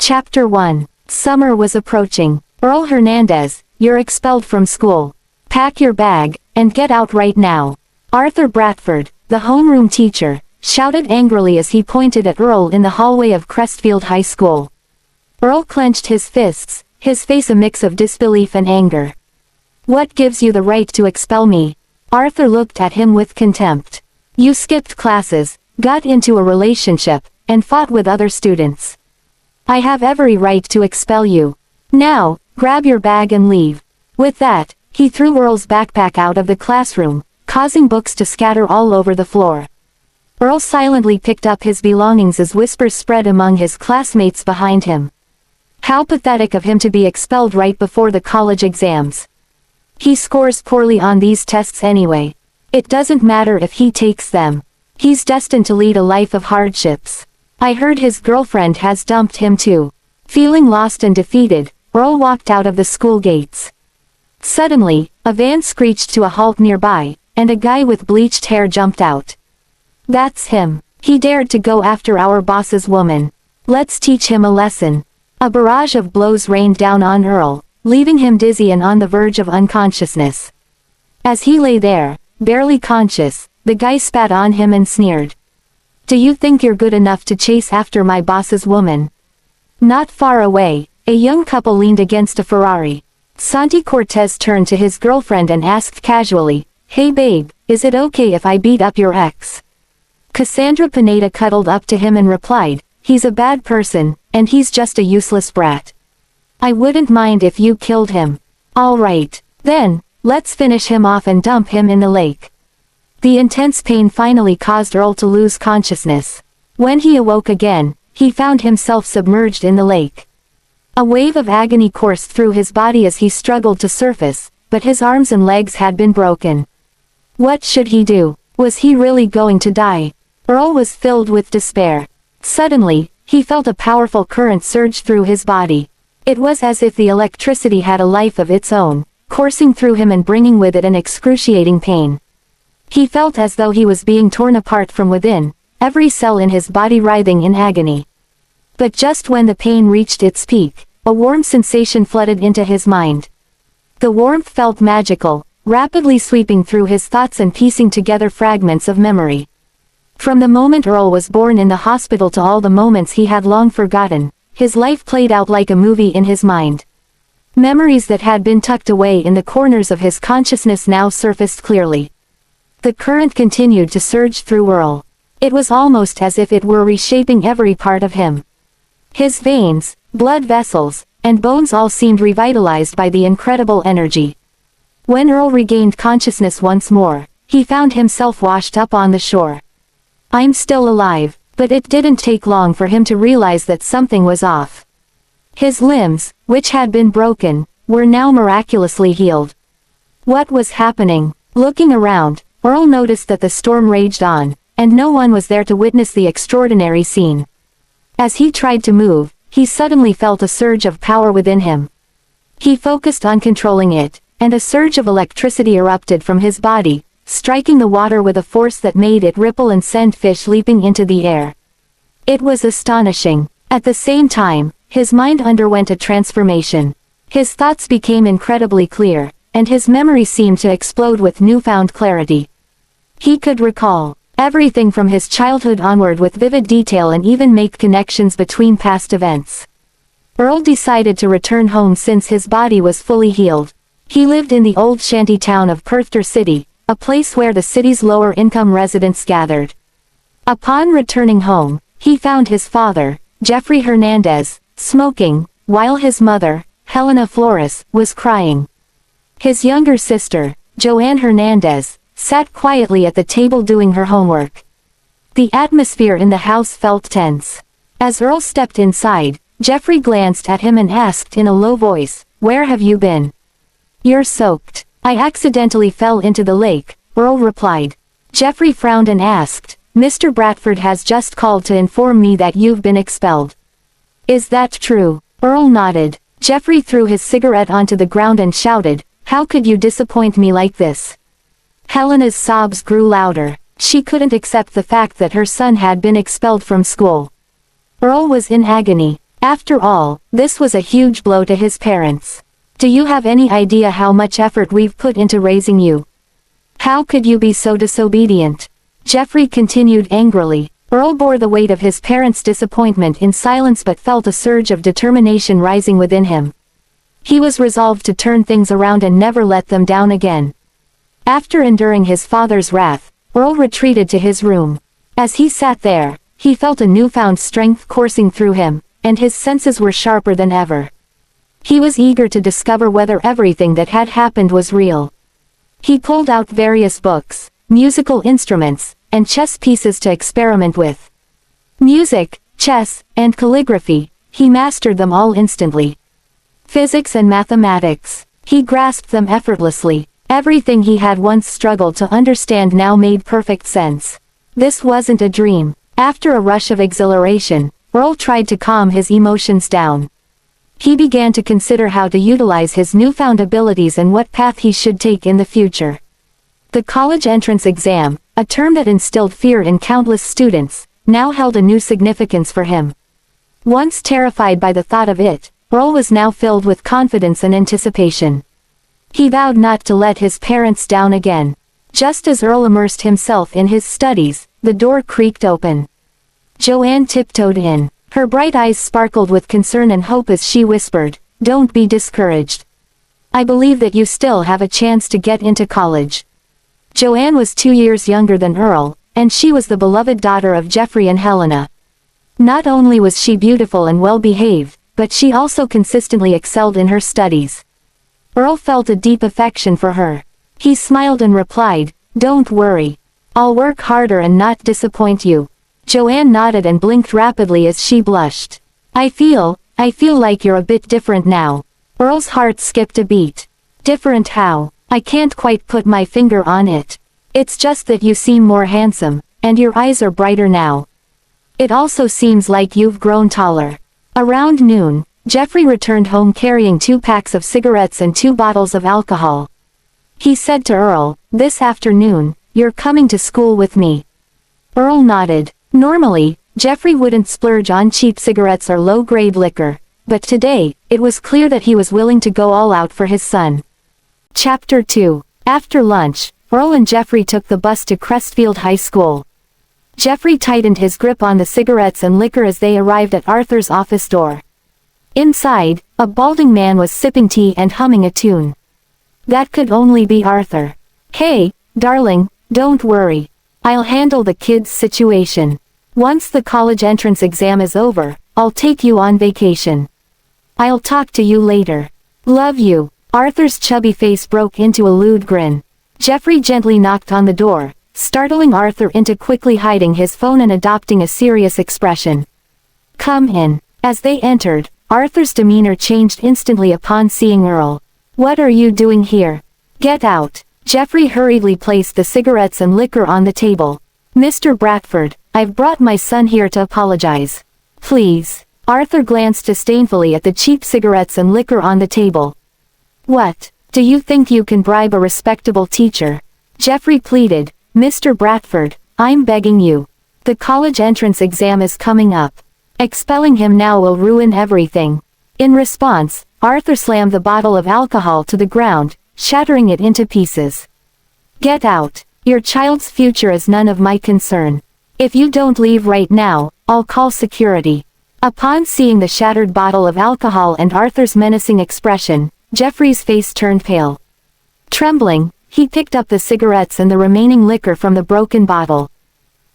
Chapter 1. Summer was approaching. Earl Hernandez, you're expelled from school. Pack your bag, and get out right now. Arthur Bratford, the homeroom teacher, shouted angrily as he pointed at Earl in the hallway of Crestfield High School. Earl clenched his fists, his face a mix of disbelief and anger. What gives you the right to expel me? Arthur looked at him with contempt. You skipped classes, got into a relationship, and fought with other students. I have every right to expel you. Now, grab your bag and leave. With that, he threw Earl's backpack out of the classroom, causing books to scatter all over the floor. Earl silently picked up his belongings as whispers spread among his classmates behind him. How pathetic of him to be expelled right before the college exams. He scores poorly on these tests anyway. It doesn't matter if he takes them. He's destined to lead a life of hardships. I heard his girlfriend has dumped him too. Feeling lost and defeated, Earl walked out of the school gates. Suddenly, a van screeched to a halt nearby, and a guy with bleached hair jumped out. That's him. He dared to go after our boss's woman. Let's teach him a lesson. A barrage of blows rained down on Earl, leaving him dizzy and on the verge of unconsciousness. As he lay there, barely conscious, the guy spat on him and sneered. Do you think you're good enough to chase after my boss's woman? Not far away, a young couple leaned against a Ferrari. Santi Cortez turned to his girlfriend and asked casually, Hey babe, is it okay if I beat up your ex? Cassandra cuddled up to him and replied, He's a bad person, and he's just a useless brat. I wouldn't mind if you killed him. All right, then, let's finish him off and dump him in the lake. The intense pain finally caused Earl to lose consciousness. When he awoke again, he found himself submerged in the lake. A wave of agony coursed through his body as he struggled to surface, but his arms and legs had been broken. What should he do? Was he really going to die? Earl was filled with despair. Suddenly, he felt a powerful current surge through his body. It was as if the electricity had a life of its own, coursing through him and bringing with it an excruciating pain. He felt as though he was being torn apart from within, every cell in his body writhing in agony. But just when the pain reached its peak, a warm sensation flooded into his mind. The warmth felt magical, rapidly sweeping through his thoughts and piecing together fragments of memory. From the moment Earl was born in the hospital to all the moments he had long forgotten, his life played out like a movie in his mind. Memories that had been tucked away in the corners of his consciousness now surfaced clearly. The current continued to surge through Earl. It was almost as if it were reshaping every part of him. His veins, blood vessels, and bones all seemed revitalized by the incredible energy. When Earl regained consciousness once more, he found himself washed up on the shore. I'm still alive, but it didn't take long for him to realize that something was off. His limbs, which had been broken, were now miraculously healed. What was happening? Looking around, Earl noticed that the storm raged on, and no one was there to witness the extraordinary scene. As he tried to move, he suddenly felt a surge of power within him. He focused on controlling it, and a surge of electricity erupted from his body, striking the water with a force that made it ripple and send fish leaping into the air. It was astonishing. At the same time, his mind underwent a transformation. His thoughts became incredibly clear, and his memory seemed to explode with newfound clarity. He could recall everything from his childhood onward with vivid detail and even make connections between past events. Earl decided to return home since his body was fully healed. He lived in the old shanty town of Bratford City, a place where the city's lower-income residents gathered. Upon returning home, he found his father, Earl Hernandez, smoking, while his mother, Helena Flores, was crying. His younger sister, Joanne Hernandez, sat quietly at the table doing her homework. The atmosphere in the house felt tense. As Earl stepped inside, Jeffrey glanced at him and asked in a low voice, Where have you been? You're soaked. I accidentally fell into the lake, Earl replied. Jeffrey frowned and asked, Mr. Bratford has just called to inform me that you've been expelled. Is that true? Earl nodded. Jeffrey threw his cigarette onto the ground and shouted, How could you disappoint me like this? Helena's sobs grew louder. She couldn't accept the fact that her son had been expelled from school. Earl was in agony. After all, this was a huge blow to his parents. Do you have any idea how much effort we've put into raising you? How could you be so disobedient? Jeffrey continued angrily. Earl bore the weight of his parents' disappointment in silence but felt a surge of determination rising within him. He was resolved to turn things around and never let them down again. After enduring his father's wrath, Earl retreated to his room. As he sat there, he felt a newfound strength coursing through him, and his senses were sharper than ever. He was eager to discover whether everything that had happened was real. He pulled out various books, musical instruments, and chess pieces to experiment with. Music, chess, and calligraphy, he mastered them all instantly. Physics and mathematics, he grasped them effortlessly. Everything he had once struggled to understand now made perfect sense. This wasn't a dream. After a rush of exhilaration, Earl tried to calm his emotions down. He began to consider how to utilize his newfound abilities and what path he should take in the future. The college entrance exam, a term that instilled fear in countless students, now held a new significance for him. Once terrified by the thought of it, Earl was now filled with confidence and anticipation. He vowed not to let his parents down again. Just as Earl immersed himself in his studies, the door creaked open. Joanne tiptoed in. Her bright eyes sparkled with concern and hope as she whispered, "Don't be discouraged. I believe that you still have a chance to get into college." Joanne was 2 years younger than Earl, and she was the beloved daughter of Jeffrey and Helena. Not only was she beautiful and well-behaved, but she also consistently excelled in her studies. Earl felt a deep affection for her. He smiled and replied, "Don't worry. I'll work harder and not disappoint you." Joanne nodded and blinked rapidly as she blushed. I feel like you're a bit different now." Earl's heart skipped a beat. "Different how? I can't quite put my finger on it. It's just that you seem more handsome, and your eyes are brighter now. It also seems like you've grown taller." Around noon, Jeffrey returned home carrying 2 packs of cigarettes and 2 bottles of alcohol. He said to Earl, "This afternoon, you're coming to school with me." Earl nodded. Normally, Jeffrey wouldn't splurge on cheap cigarettes or low-grade liquor, but today, it was clear that he was willing to go all out for his son. Chapter 2. After lunch, Earl and Jeffrey took the bus to Crestfield High School. Jeffrey tightened his grip on the cigarettes and liquor as they arrived at Arthur's office door. Inside, a balding man was sipping tea and humming a tune. That could only be Arthur. "Hey, darling, don't worry. I'll handle the kids' situation. Once the college entrance exam is over, I'll take you on vacation. I'll talk to you later. Love you." Arthur's chubby face broke into a lewd grin. Jeffrey gently knocked on the door, startling Arthur into quickly hiding his phone and adopting a serious expression. "Come in." As they entered, Arthur's demeanor changed instantly upon seeing Earl. "What are you doing here? Get out." Jeffrey hurriedly placed the cigarettes and liquor on the table. "Mr. Bratford, I've brought my son here to apologize. Please." Arthur glanced disdainfully at the cheap cigarettes and liquor on the table. "What, do you think you can bribe a respectable teacher?" Jeffrey pleaded. "Mr. Bratford, I'm begging you. The college entrance exam is coming up. Expelling him now will ruin everything." In response, Arthur slammed the bottle of alcohol to the ground, shattering it into pieces. "Get out. Your child's future is none of my concern. If you don't leave right now, I'll call security." Upon seeing the shattered bottle of alcohol and Arthur's menacing expression, Jeffrey's face turned pale. Trembling, he picked up the cigarettes and the remaining liquor from the broken bottle.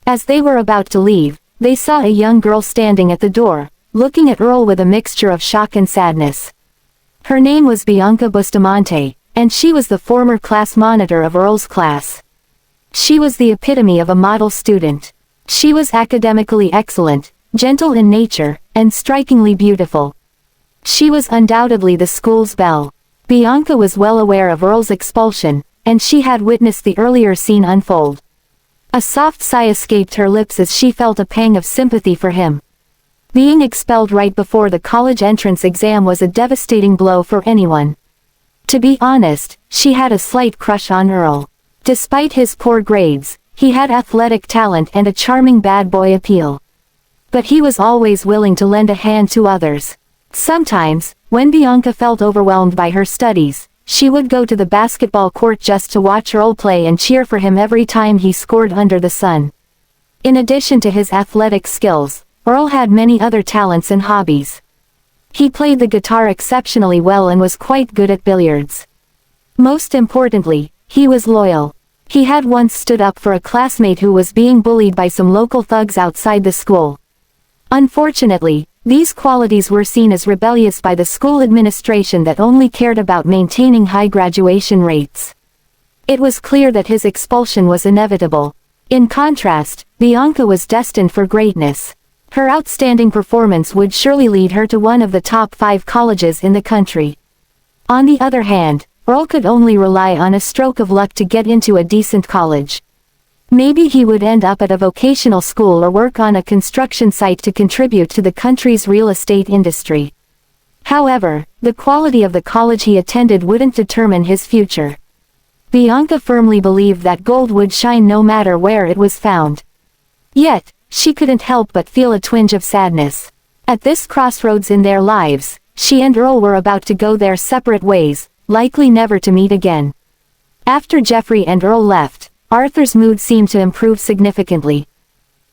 As they were about to leave, they saw a young girl standing at the door, looking at Earl with a mixture of shock and sadness. Her name was Bianca Bustamante, and she was the former class monitor of Earl's class. She was the epitome of a model student. She was academically excellent, gentle in nature, and strikingly beautiful. She was undoubtedly the school's belle. Bianca was well aware of Earl's expulsion, and she had witnessed the earlier scene unfold. A soft sigh escaped her lips as she felt a pang of sympathy for him. Being expelled right before the college entrance exam was a devastating blow for anyone. To be honest, she had a slight crush on Earl. Despite his poor grades, he had athletic talent and a charming bad boy appeal. But he was always willing to lend a hand to others. Sometimes, when Bianca felt overwhelmed by her studies, she would go to the basketball court just to watch Earl play and cheer for him every time he scored under the sun. In addition to his athletic skills, Earl had many other talents and hobbies. He played the guitar exceptionally well and was quite good at billiards. Most importantly, he was loyal. He had once stood up for a classmate who was being bullied by some local thugs outside the school. Unfortunately, these qualities were seen as rebellious by the school administration that only cared about maintaining high graduation rates. It was clear that his expulsion was inevitable. In contrast, Bianca was destined for greatness. Her outstanding performance would surely lead her to one of the top 5 colleges in the country. On the other hand, Earl could only rely on a stroke of luck to get into a decent college. Maybe he would end up at a vocational school or work on a construction site to contribute to the country's real estate industry. However, the quality of the college he attended wouldn't determine his future. Bianca firmly believed that gold would shine no matter where it was found. Yet, she couldn't help but feel a twinge of sadness. At this crossroads in their lives, she and Earl were about to go their separate ways, likely never to meet again. After Jeffrey and Earl left, Arthur's mood seemed to improve significantly.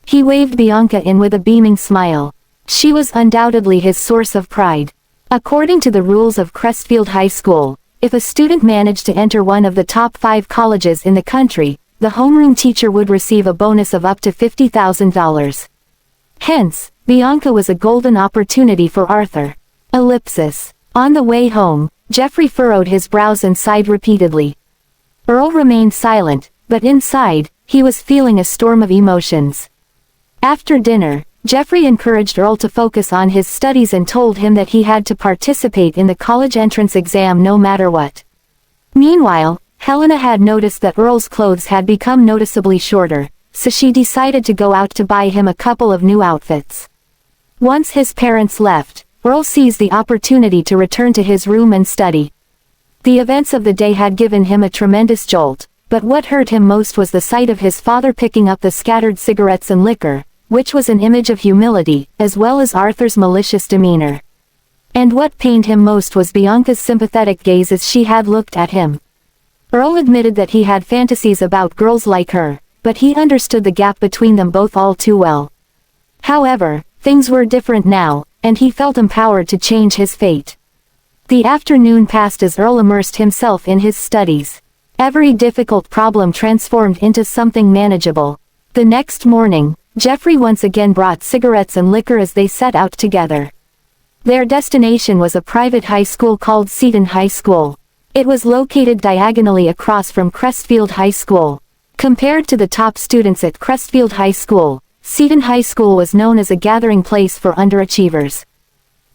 He waved Bianca in with a beaming smile. She was undoubtedly his source of pride. According to the rules of Crestfield High School, if a student managed to enter one of the top 5 colleges in the country, the homeroom teacher would receive a bonus of up to $50,000. Hence, Bianca was a golden opportunity for Arthur. Ellipsis. On the way home, Jeffrey furrowed his brows and sighed repeatedly. Earl remained silent, but inside, he was feeling a storm of emotions. After dinner, Jeffrey encouraged Earl to focus on his studies and told him that he had to participate in the college entrance exam no matter what. Meanwhile, Helena had noticed that Earl's clothes had become noticeably shorter, so she decided to go out to buy him a couple of new outfits. Once his parents left, Earl seized the opportunity to return to his room and study. The events of the day had given him a tremendous jolt, but what hurt him most was the sight of his father picking up the scattered cigarettes and liquor, which was an image of humility, as well as Arthur's malicious demeanor. And what pained him most was Bianca's sympathetic gaze as she had looked at him. Earl admitted that he had fantasies about girls like her, but he understood the gap between them both all too well. However, things were different now, and he felt empowered to change his fate. The afternoon passed as Earl immersed himself in his studies. Every difficult problem transformed into something manageable. The next morning, Jeffrey once again brought cigarettes and liquor as they set out together. Their destination was a private high school called Seaton High School. It was located diagonally across from Crestfield High School. Compared to the top students at Crestfield High School, Seaton High School was known as a gathering place for underachievers.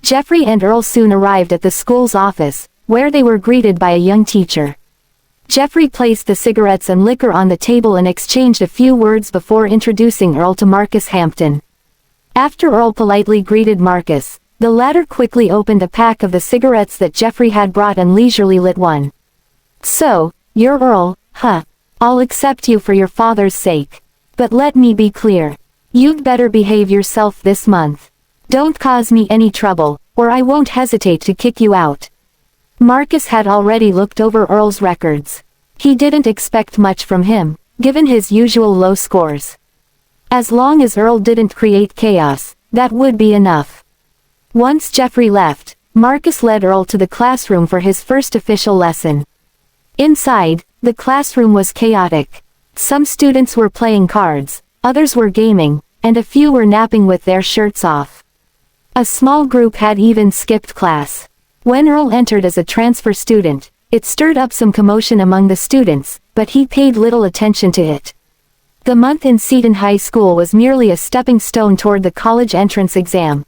Jeffrey and Earl soon arrived at the school's office, where they were greeted by a young teacher. Jeffrey placed the cigarettes and liquor on the table and exchanged a few words before introducing Earl to Marcus Hampton. After Earl politely greeted Marcus, the latter quickly opened a pack of the cigarettes that Jeffrey had brought and leisurely lit one. "So, you're Earl, huh? I'll accept you for your father's sake. But let me be clear. You'd better behave yourself this month. Don't cause me any trouble, or I won't hesitate to kick you out." Marcus had already looked over Earl's records. He didn't expect much from him, given his usual low scores. As long as Earl didn't create chaos, that would be enough. Once Jeffrey left, Marcus led Earl to the classroom for his first official lesson. Inside, the classroom was chaotic. Some students were playing cards, others were gaming, and a few were napping with their shirts off. A small group had even skipped class. When Earl entered as a transfer student, it stirred up some commotion among the students, but he paid little attention to it. The month in Seaton High School was merely a stepping stone toward the college entrance exam.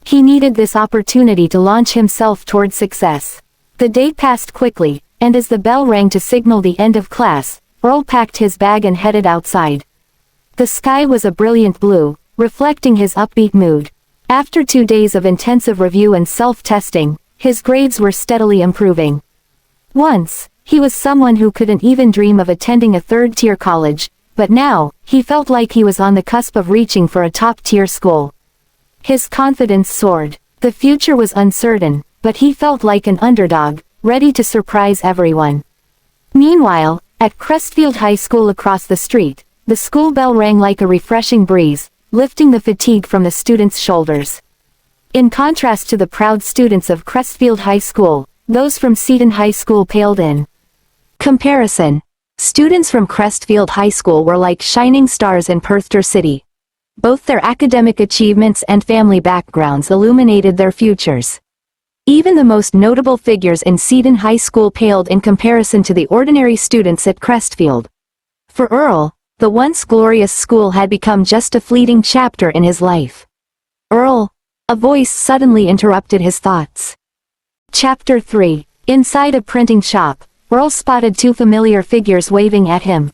He needed this opportunity to launch himself toward success. The day passed quickly, and as the bell rang to signal the end of class, Earl packed his bag and headed outside. The sky was a brilliant blue, reflecting his upbeat mood. After 2 days of intensive review and self-testing, his grades were steadily improving. Once, he was someone who couldn't even dream of attending a third-tier college, but now, he felt like he was on the cusp of reaching for a top-tier school. His confidence soared. The future was uncertain, but he felt like an underdog, ready to surprise everyone. Meanwhile, at Crestfield High School across the street, the school bell rang like a refreshing breeze, lifting the fatigue from the students' shoulders. In contrast to the proud students of Crestfield High School, those from Seaton High School paled in comparison. Students from Crestfield High School were like shining stars in Perthter City. Both their academic achievements and family backgrounds illuminated their futures. Even the most notable figures in Seaton High School paled in comparison to the ordinary students at Crestfield. For Earl, the once glorious school had become just a fleeting chapter in his life. "Earl," a voice suddenly interrupted his thoughts. Chapter 3. Inside a printing shop, Earl spotted two familiar figures waving at him.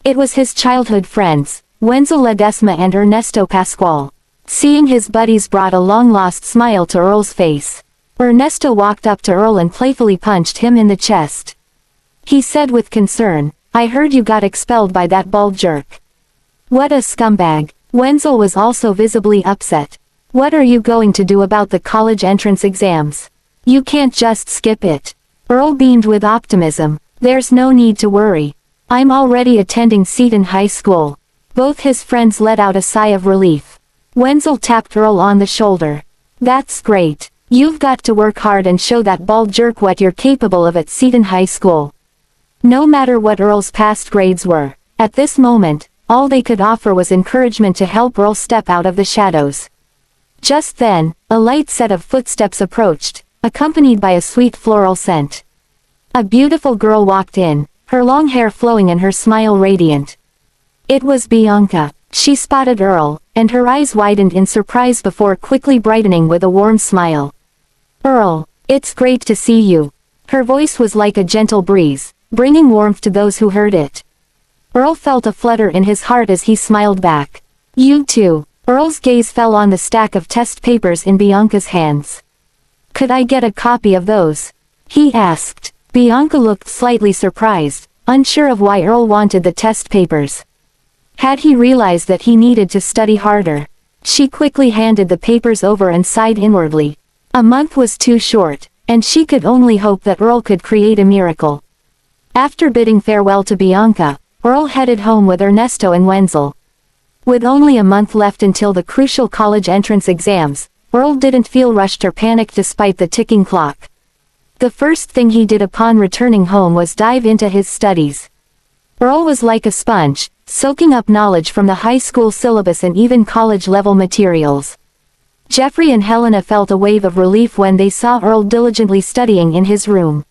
It was his childhood friends, Wenzel Ledesma and Ernesto Pascual. Seeing his buddies brought a long-lost smile to Earl's face. Ernesto walked up to Earl and playfully punched him in the chest. He said with concern, "I heard you got expelled by that bald jerk." "What a scumbag." Wenzel was also visibly upset. "What are you going to do about the college entrance exams? You can't just skip it." Earl beamed with optimism. "There's no need to worry. I'm already attending Seaton High School." Both his friends let out a sigh of relief. Wenzel tapped Earl on the shoulder. "That's great. You've got to work hard and show that bald jerk what you're capable of at Seaton High School." No matter what Earl's past grades were, at this moment, all they could offer was encouragement to help Earl step out of the shadows. Just then, a light set of footsteps approached, accompanied by a sweet floral scent. A beautiful girl walked in, her long hair flowing and her smile radiant. It was Bianca. She spotted Earl, and her eyes widened in surprise before quickly brightening with a warm smile. "Earl, it's great to see you." Her voice was like a gentle breeze, bringing warmth to those who heard it. Earl felt a flutter in his heart as he smiled back. "You too." Earl's gaze fell on the stack of test papers in Bianca's hands. "Could I get a copy of those?" he asked. Bianca looked slightly surprised, unsure of why Earl wanted the test papers. Had he realized that he needed to study harder? She quickly handed the papers over and sighed inwardly. A month was too short, and she could only hope that Earl could create a miracle. After bidding farewell to Bianca, Earl headed home with Ernesto and Wenzel. With only a month left until the crucial college entrance exams, Earl didn't feel rushed or panicked despite the ticking clock. The first thing he did upon returning home was dive into his studies. Earl was like a sponge, soaking up knowledge from the high school syllabus and even college-level materials. Jeffrey and Helena felt a wave of relief when they saw Earl diligently studying in his room.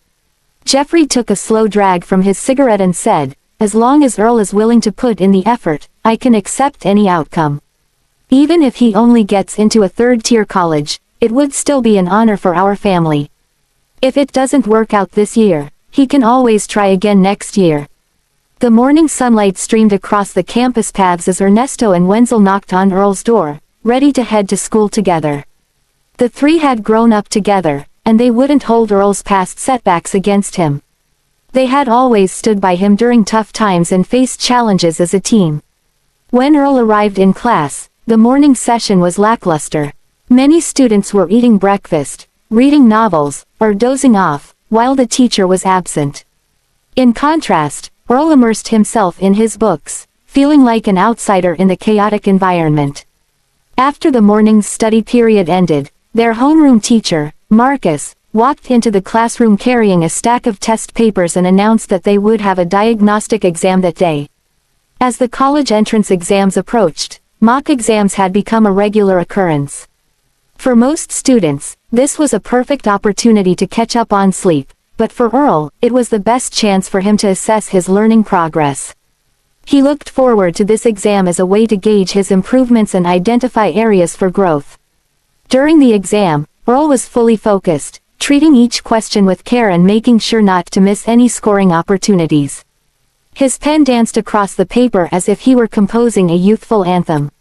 Jeffrey took a slow drag from his cigarette and said, "As long as Earl is willing to put in the effort, I can accept any outcome. Even if he only gets into a third-tier college, it would still be an honor for our family. If it doesn't work out this year, he can always try again next year." The morning sunlight streamed across the campus paths as Ernesto and Wenzel knocked on Earl's door, ready to head to school together. The three had grown up together, and they wouldn't hold Earl's past setbacks against him. They had always stood by him during tough times and faced challenges as a team. When Earl arrived in class, the morning session was lackluster. Many students were eating breakfast, reading novels, or dozing off, while the teacher was absent. In contrast, Earl immersed himself in his books, feeling like an outsider in the chaotic environment. After the morning's study period ended, their homeroom teacher, Marcus, walked into the classroom carrying a stack of test papers and announced that they would have a diagnostic exam that day. As the college entrance exams approached, mock exams had become a regular occurrence. For most students, this was a perfect opportunity to catch up on sleep, but for Earl, it was the best chance for him to assess his learning progress. He looked forward to this exam as a way to gauge his improvements and identify areas for growth. During the exam, Earl was fully focused, treating each question with care and making sure not to miss any scoring opportunities. His pen danced across the paper as if he were composing a youthful anthem.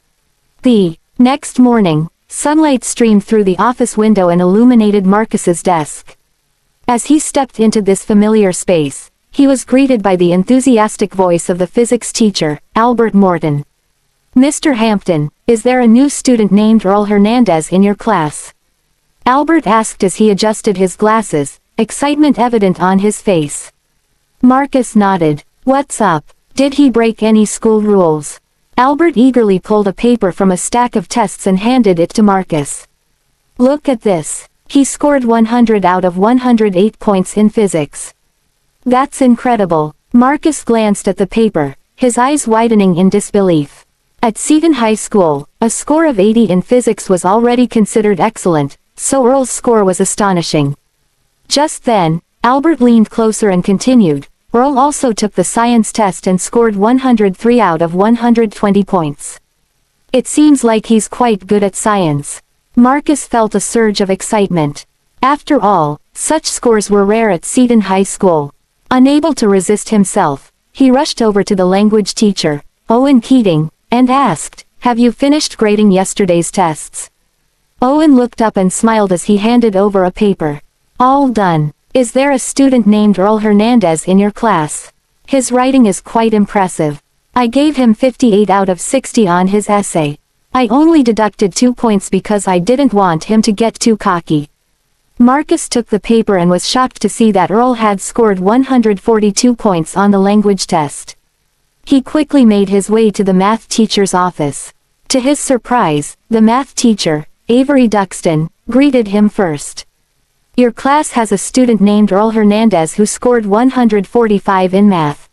The next morning, sunlight streamed through the office window and illuminated Marcus's desk. As he stepped into this familiar space, he was greeted by the enthusiastic voice of the physics teacher, Albert Morton. "Mr. Hampton, is there a new student named Earl Hernandez in your class?" Albert asked as he adjusted his glasses, excitement evident on his face. Marcus nodded. "What's up? Did he break any school rules?" Albert eagerly pulled a paper from a stack of tests and handed it to Marcus. "Look at this. He scored 100 out of 108 points in physics." "That's incredible." Marcus glanced at the paper, his eyes widening in disbelief. At Seaton High School, a score of 80 in physics was already considered excellent, so Earl's score was astonishing. Just then, Albert leaned closer and continued, "Earl also took the science test and scored 103 out of 120 points. It seems like he's quite good at science." Marcus felt a surge of excitement. After all, such scores were rare at Seaton High School. Unable to resist himself, he rushed over to the language teacher, Owen Keating, and asked, "Have you finished grading yesterday's tests?" Owen looked up and smiled as he handed over a paper. "All done. Is there a student named Earl Hernandez in your class? His writing is quite impressive. I gave him 58 out of 60 on his essay. I only deducted 2 points because I didn't want him to get too cocky." Marcus took the paper and was shocked to see that Earl had scored 142 points on the language test. He quickly made his way to the math teacher's office. To his surprise, the math teacher, Avery Duxton, greeted him first. "Your class has a student named Earl Hernandez who scored 145 in math.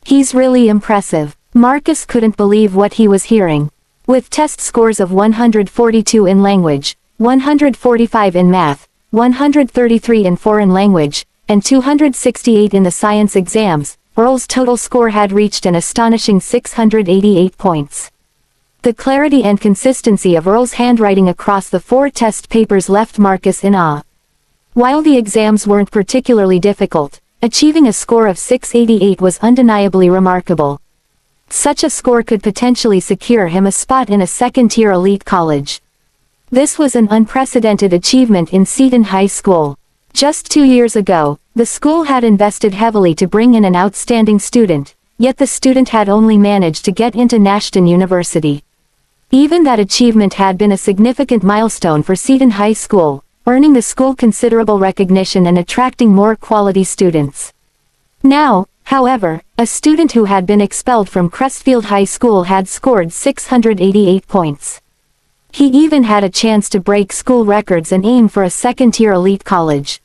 He's really impressive." Marcus couldn't believe what he was hearing. With test scores of 142 in language, 145 in math, 133 in foreign language, and 268 in the science exams, Earl's total score had reached an astonishing 688 points. The clarity and consistency of Earl's handwriting across the 4 test papers left Marcus in awe. While the exams weren't particularly difficult, achieving a score of 688 was undeniably remarkable. Such a score could potentially secure him a spot in a second-tier elite college. This was an unprecedented achievement in Seaton High School. Just 2 years ago, the school had invested heavily to bring in an outstanding student, yet the student had only managed to get into Nashton University. Even that achievement had been a significant milestone for Seaton High School, earning the school considerable recognition and attracting more quality students. Now, however, a student who had been expelled from Crestfield High School had scored 688 points. He even had a chance to break school records and aim for a second-tier elite college.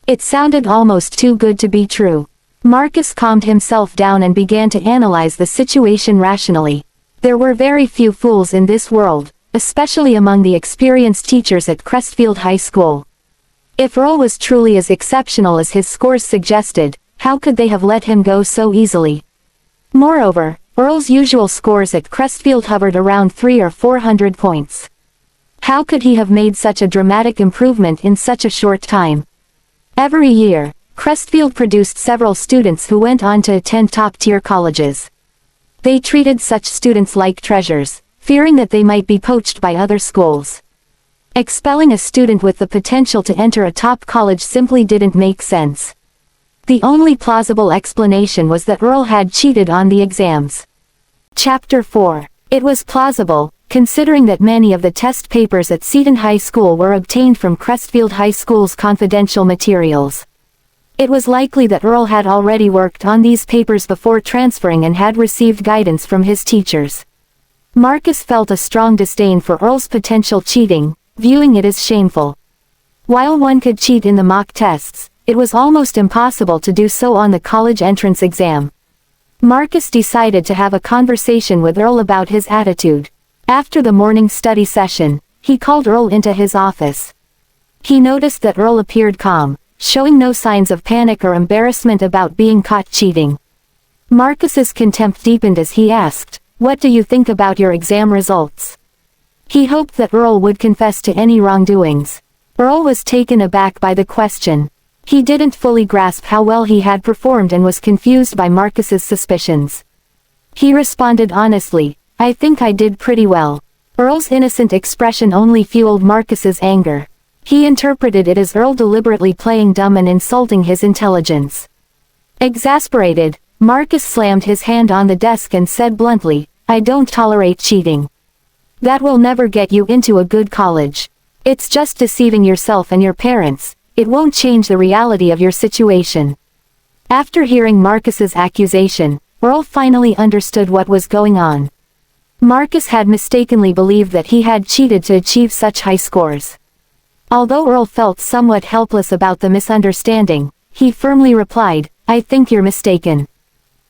It sounded almost too good to be true. Marcus calmed himself down and began to analyze the situation rationally. There were very few fools in this world, especially among the experienced teachers at Crestfield High School. If Earl was truly as exceptional as his scores suggested, how could they have let him go so easily? Moreover, Earl's usual scores at Crestfield hovered around 300 or 400 points. How could he have made such a dramatic improvement in such a short time? Every year, Crestfield produced several students who went on to attend top-tier colleges. They treated such students like treasures, fearing that they might be poached by other schools. Expelling a student with the potential to enter a top college simply didn't make sense. The only plausible explanation was that Earl had cheated on the exams. Chapter 4. It was plausible, considering that many of the test papers at Seaton High School were obtained from Crestfield High School's confidential materials. It was likely that Earl had already worked on these papers before transferring and had received guidance from his teachers. Marcus felt a strong disdain for Earl's potential cheating, viewing it as shameful. While one could cheat in the mock tests, it was almost impossible to do so on the college entrance exam. Marcus decided to have a conversation with Earl about his attitude. After the morning study session, he called Earl into his office. He noticed that Earl appeared calm, showing no signs of panic or embarrassment about being caught cheating. Marcus's contempt deepened as he asked, "What do you think about your exam results?" He hoped that Earl would confess to any wrongdoings. Earl was taken aback by the question. He didn't fully grasp how well he had performed and was confused by Marcus's suspicions. He responded honestly, "I think I did pretty well." Earl's innocent expression only fueled Marcus's anger. He interpreted it as Earl deliberately playing dumb and insulting his intelligence. Exasperated, Marcus slammed his hand on the desk and said bluntly, I don't tolerate cheating. That will never get you into a good college. It's just deceiving yourself and your parents. It won't change the reality of your situation." After hearing Marcus's accusation, Earl finally understood what was going on. Marcus had mistakenly believed that he had cheated to achieve such high scores. Although Earl felt somewhat helpless about the misunderstanding, he firmly replied, "I think you're mistaken."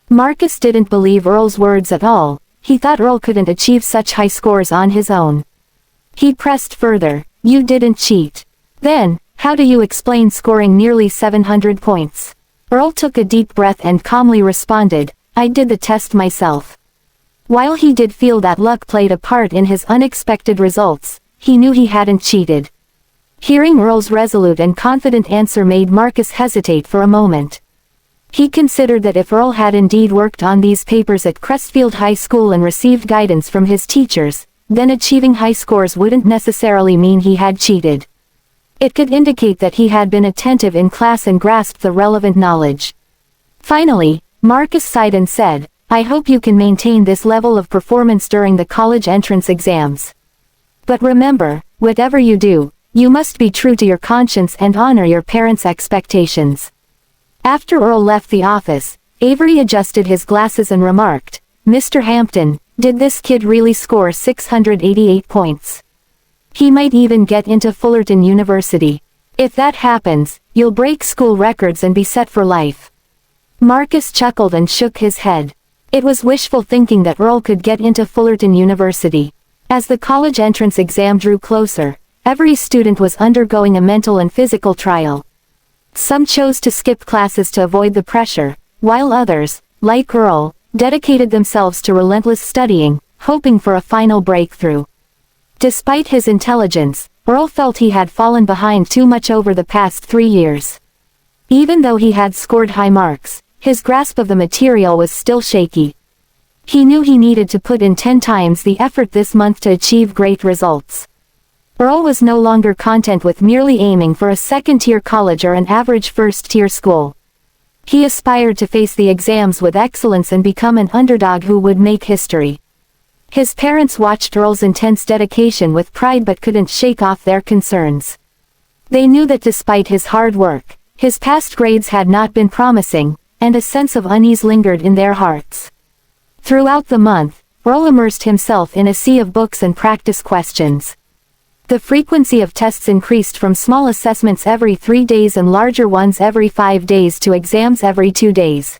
Marcus didn't believe Earl's words at all. He thought Earl couldn't achieve such high scores on his own. He pressed further, "You didn't cheat. Then, how do you explain scoring nearly 700 points? Earl took a deep breath and calmly responded, "I did the test myself." While he did feel that luck played a part in his unexpected results, he knew he hadn't cheated. Hearing Earl's resolute and confident answer made Marcus hesitate for a moment. He considered that if Earl had indeed worked on these papers at Crestfield High School and received guidance from his teachers, then achieving high scores wouldn't necessarily mean he had cheated. It could indicate that he had been attentive in class and grasped the relevant knowledge. Finally, Marcus sighed and said, "I hope you can maintain this level of performance during the college entrance exams. But remember, whatever you do, you must be true to your conscience and honor your parents' expectations." After Earl left the office, Avery adjusted his glasses and remarked, "Mr. Hampton, did this kid really score 688 points? He might even get into Fullerton University. If that happens, you'll break school records and be set for life." Marcus chuckled and shook his head. It was wishful thinking that Earl could get into Fullerton University. As the college entrance exam drew closer, every student was undergoing a mental and physical trial. Some chose to skip classes to avoid the pressure, while others, like Earl, dedicated themselves to relentless studying, hoping for a final breakthrough. Despite his intelligence, Earl felt he had fallen behind too much over the past 3 years. Even though he had scored high marks, his grasp of the material was still shaky. He knew he needed to put in 10 times the effort this month to achieve great results. Earl was no longer content with merely aiming for a second-tier college or an average first-tier school. He aspired to face the exams with excellence and become an underdog who would make history. His parents watched Earl's intense dedication with pride but couldn't shake off their concerns. They knew that despite his hard work, his past grades had not been promising, and a sense of unease lingered in their hearts. Throughout the month, Earl immersed himself in a sea of books and practice questions. The frequency of tests increased from small assessments every 3 days and larger ones every 5 days to exams every 2 days.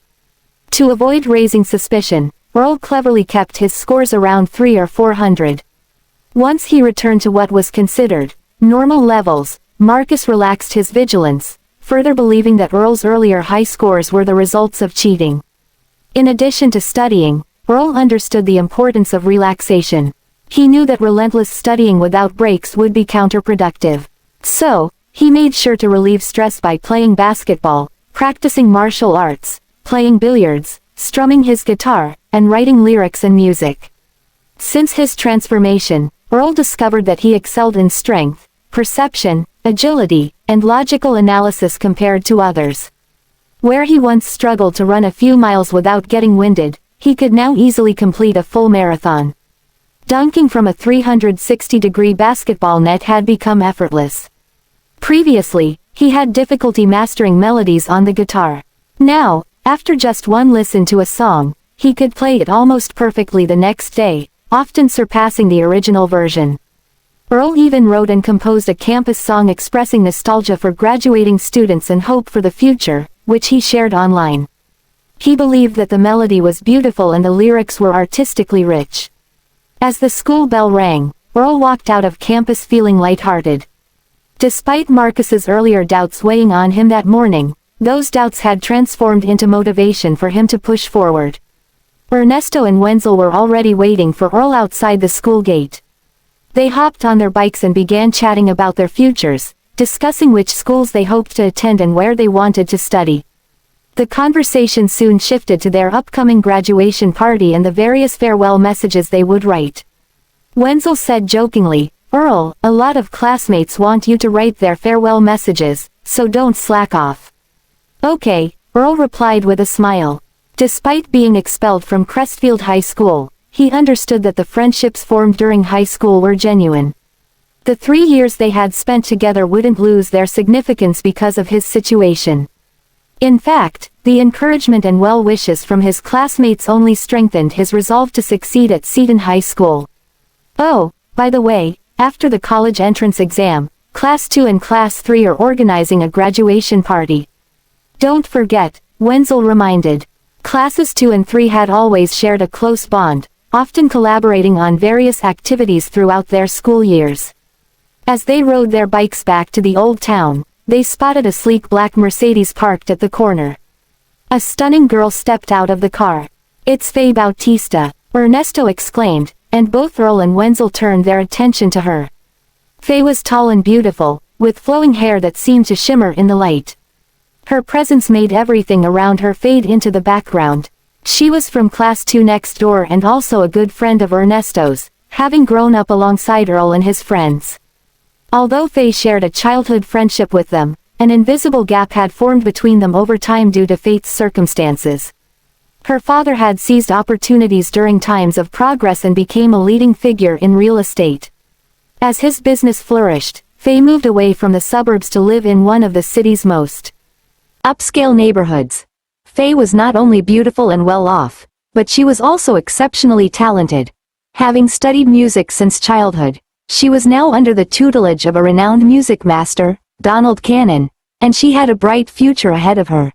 To avoid raising suspicion, Earl cleverly kept his scores around 300 or 400. Once he returned to what was considered normal levels, Marcus relaxed his vigilance, further believing that Earl's earlier high scores were the results of cheating. In addition to studying, Earl understood the importance of relaxation. He knew that relentless studying without breaks would be counterproductive. So, he made sure to relieve stress by playing basketball, practicing martial arts, playing billiards, strumming his guitar, and writing lyrics and music. Since his transformation, Earl discovered that he excelled in strength, perception, agility, and logical analysis compared to others. Where he once struggled to run a few miles without getting winded, he could now easily complete a full marathon. Dunking from a 360-degree basketball net had become effortless. Previously, he had difficulty mastering melodies on the guitar. Now, after just one listen to a song, he could play it almost perfectly the next day, often surpassing the original version. Earl even wrote and composed a campus song expressing nostalgia for graduating students and hope for the future, which he shared online. He believed that the melody was beautiful and the lyrics were artistically rich. As the school bell rang, Earl walked out of campus feeling lighthearted. Despite Marcus's earlier doubts weighing on him that morning, those doubts had transformed into motivation for him to push forward. Ernesto and Wenzel were already waiting for Earl outside the school gate. They hopped on their bikes and began chatting about their futures, discussing which schools they hoped to attend and where they wanted to study. The conversation soon shifted to their upcoming graduation party and the various farewell messages they would write. Wenzel said jokingly, "Earl, a lot of classmates want you to write their farewell messages, so don't slack off." "Okay," Earl replied with a smile. Despite being expelled from Crestfield High School, he understood that the friendships formed during high school were genuine. The 3 years they had spent together wouldn't lose their significance because of his situation. In fact, the encouragement and well wishes from his classmates only strengthened his resolve to succeed at Seaton High School. Oh, by the way, after the college entrance exam, Class 2 and Class 3 are organizing a graduation party. Don't forget, Wenzel reminded. Classes 2 and 3 had always shared a close bond, often collaborating on various activities throughout their school years. As they rode their bikes back to the old town, they spotted a sleek black Mercedes parked at the corner. A stunning girl stepped out of the car. "It's Faye Bautista," Ernesto exclaimed, and both Earl and Wenzel turned their attention to her. Faye was tall and beautiful, with flowing hair that seemed to shimmer in the light. Her presence made everything around her fade into the background. She was from Class 2 next door and also a good friend of Ernesto's, having grown up alongside Earl and his friends. Although Faye shared a childhood friendship with them, an invisible gap had formed between them over time due to fate's circumstances. Her father had seized opportunities during times of progress and became a leading figure in real estate. As his business flourished, Faye moved away from the suburbs to live in one of the city's most upscale neighborhoods. Faye was not only beautiful and well off, but she was also exceptionally talented. Having studied music since childhood, she was now under the tutelage of a renowned music master, Donald Cannon, and she had a bright future ahead of her.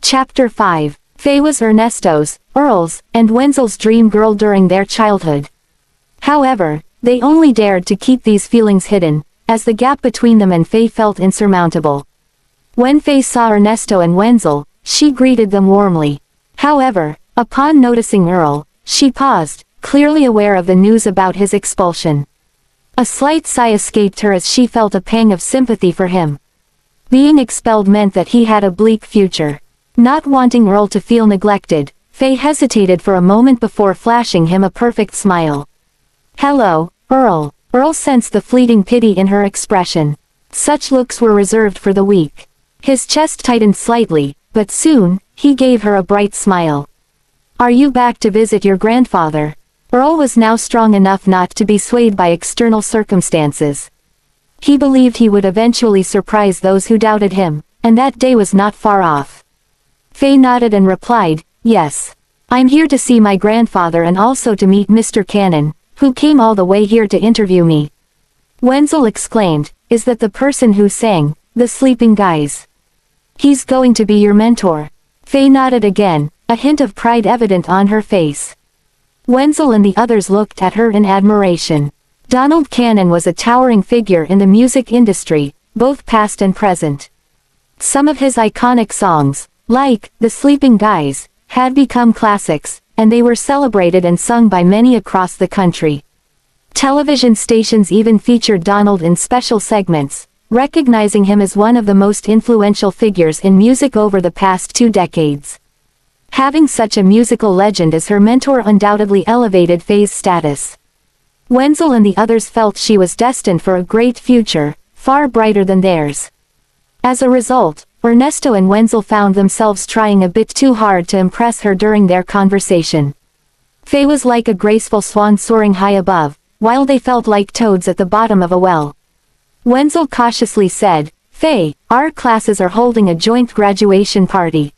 Chapter 5. Faye was Ernesto's, Earl's, and Wenzel's dream girl during their childhood. However, they only dared to keep these feelings hidden, as the gap between them and Faye felt insurmountable. When Faye saw Ernesto and Wenzel, she greeted them warmly. However, upon noticing Earl, she paused, clearly aware of the news about his expulsion. A slight sigh escaped her as she felt a pang of sympathy for him. Being expelled meant that he had a bleak future. Not wanting Earl to feel neglected, Faye hesitated for a moment before flashing him a perfect smile. "Hello, Earl." Earl sensed the fleeting pity in her expression. Such looks were reserved for the weak. His chest tightened slightly, but soon, he gave her a bright smile. "Are you back to visit your grandfather?" Earl was now strong enough not to be swayed by external circumstances. He believed he would eventually surprise those who doubted him, and that day was not far off. Faye nodded and replied, "Yes. I'm here to see my grandfather and also to meet Mr. Cannon, who came all the way here to interview me." Wenzel exclaimed, "Is that the person who sang, 'The Sleeping Guys'? He's going to be your mentor." Faye nodded again, a hint of pride evident on her face. Wenzel and the others looked at her in admiration. Donald Cannon was a towering figure in the music industry, both past and present. Some of his iconic songs, like "The Sleeping Guys," had become classics, and they were celebrated and sung by many across the country. Television stations even featured Donald in special segments, recognizing him as one of the most influential figures in music over the past 2 decades. Having such a musical legend as her mentor undoubtedly elevated Faye's status. Wenzel and the others felt she was destined for a great future, far brighter than theirs. As a result, Ernesto and Wenzel found themselves trying a bit too hard to impress her during their conversation. Faye was like a graceful swan soaring high above, while they felt like toads at the bottom of a well. Wenzel cautiously said, "Faye, our classes are holding a joint graduation party.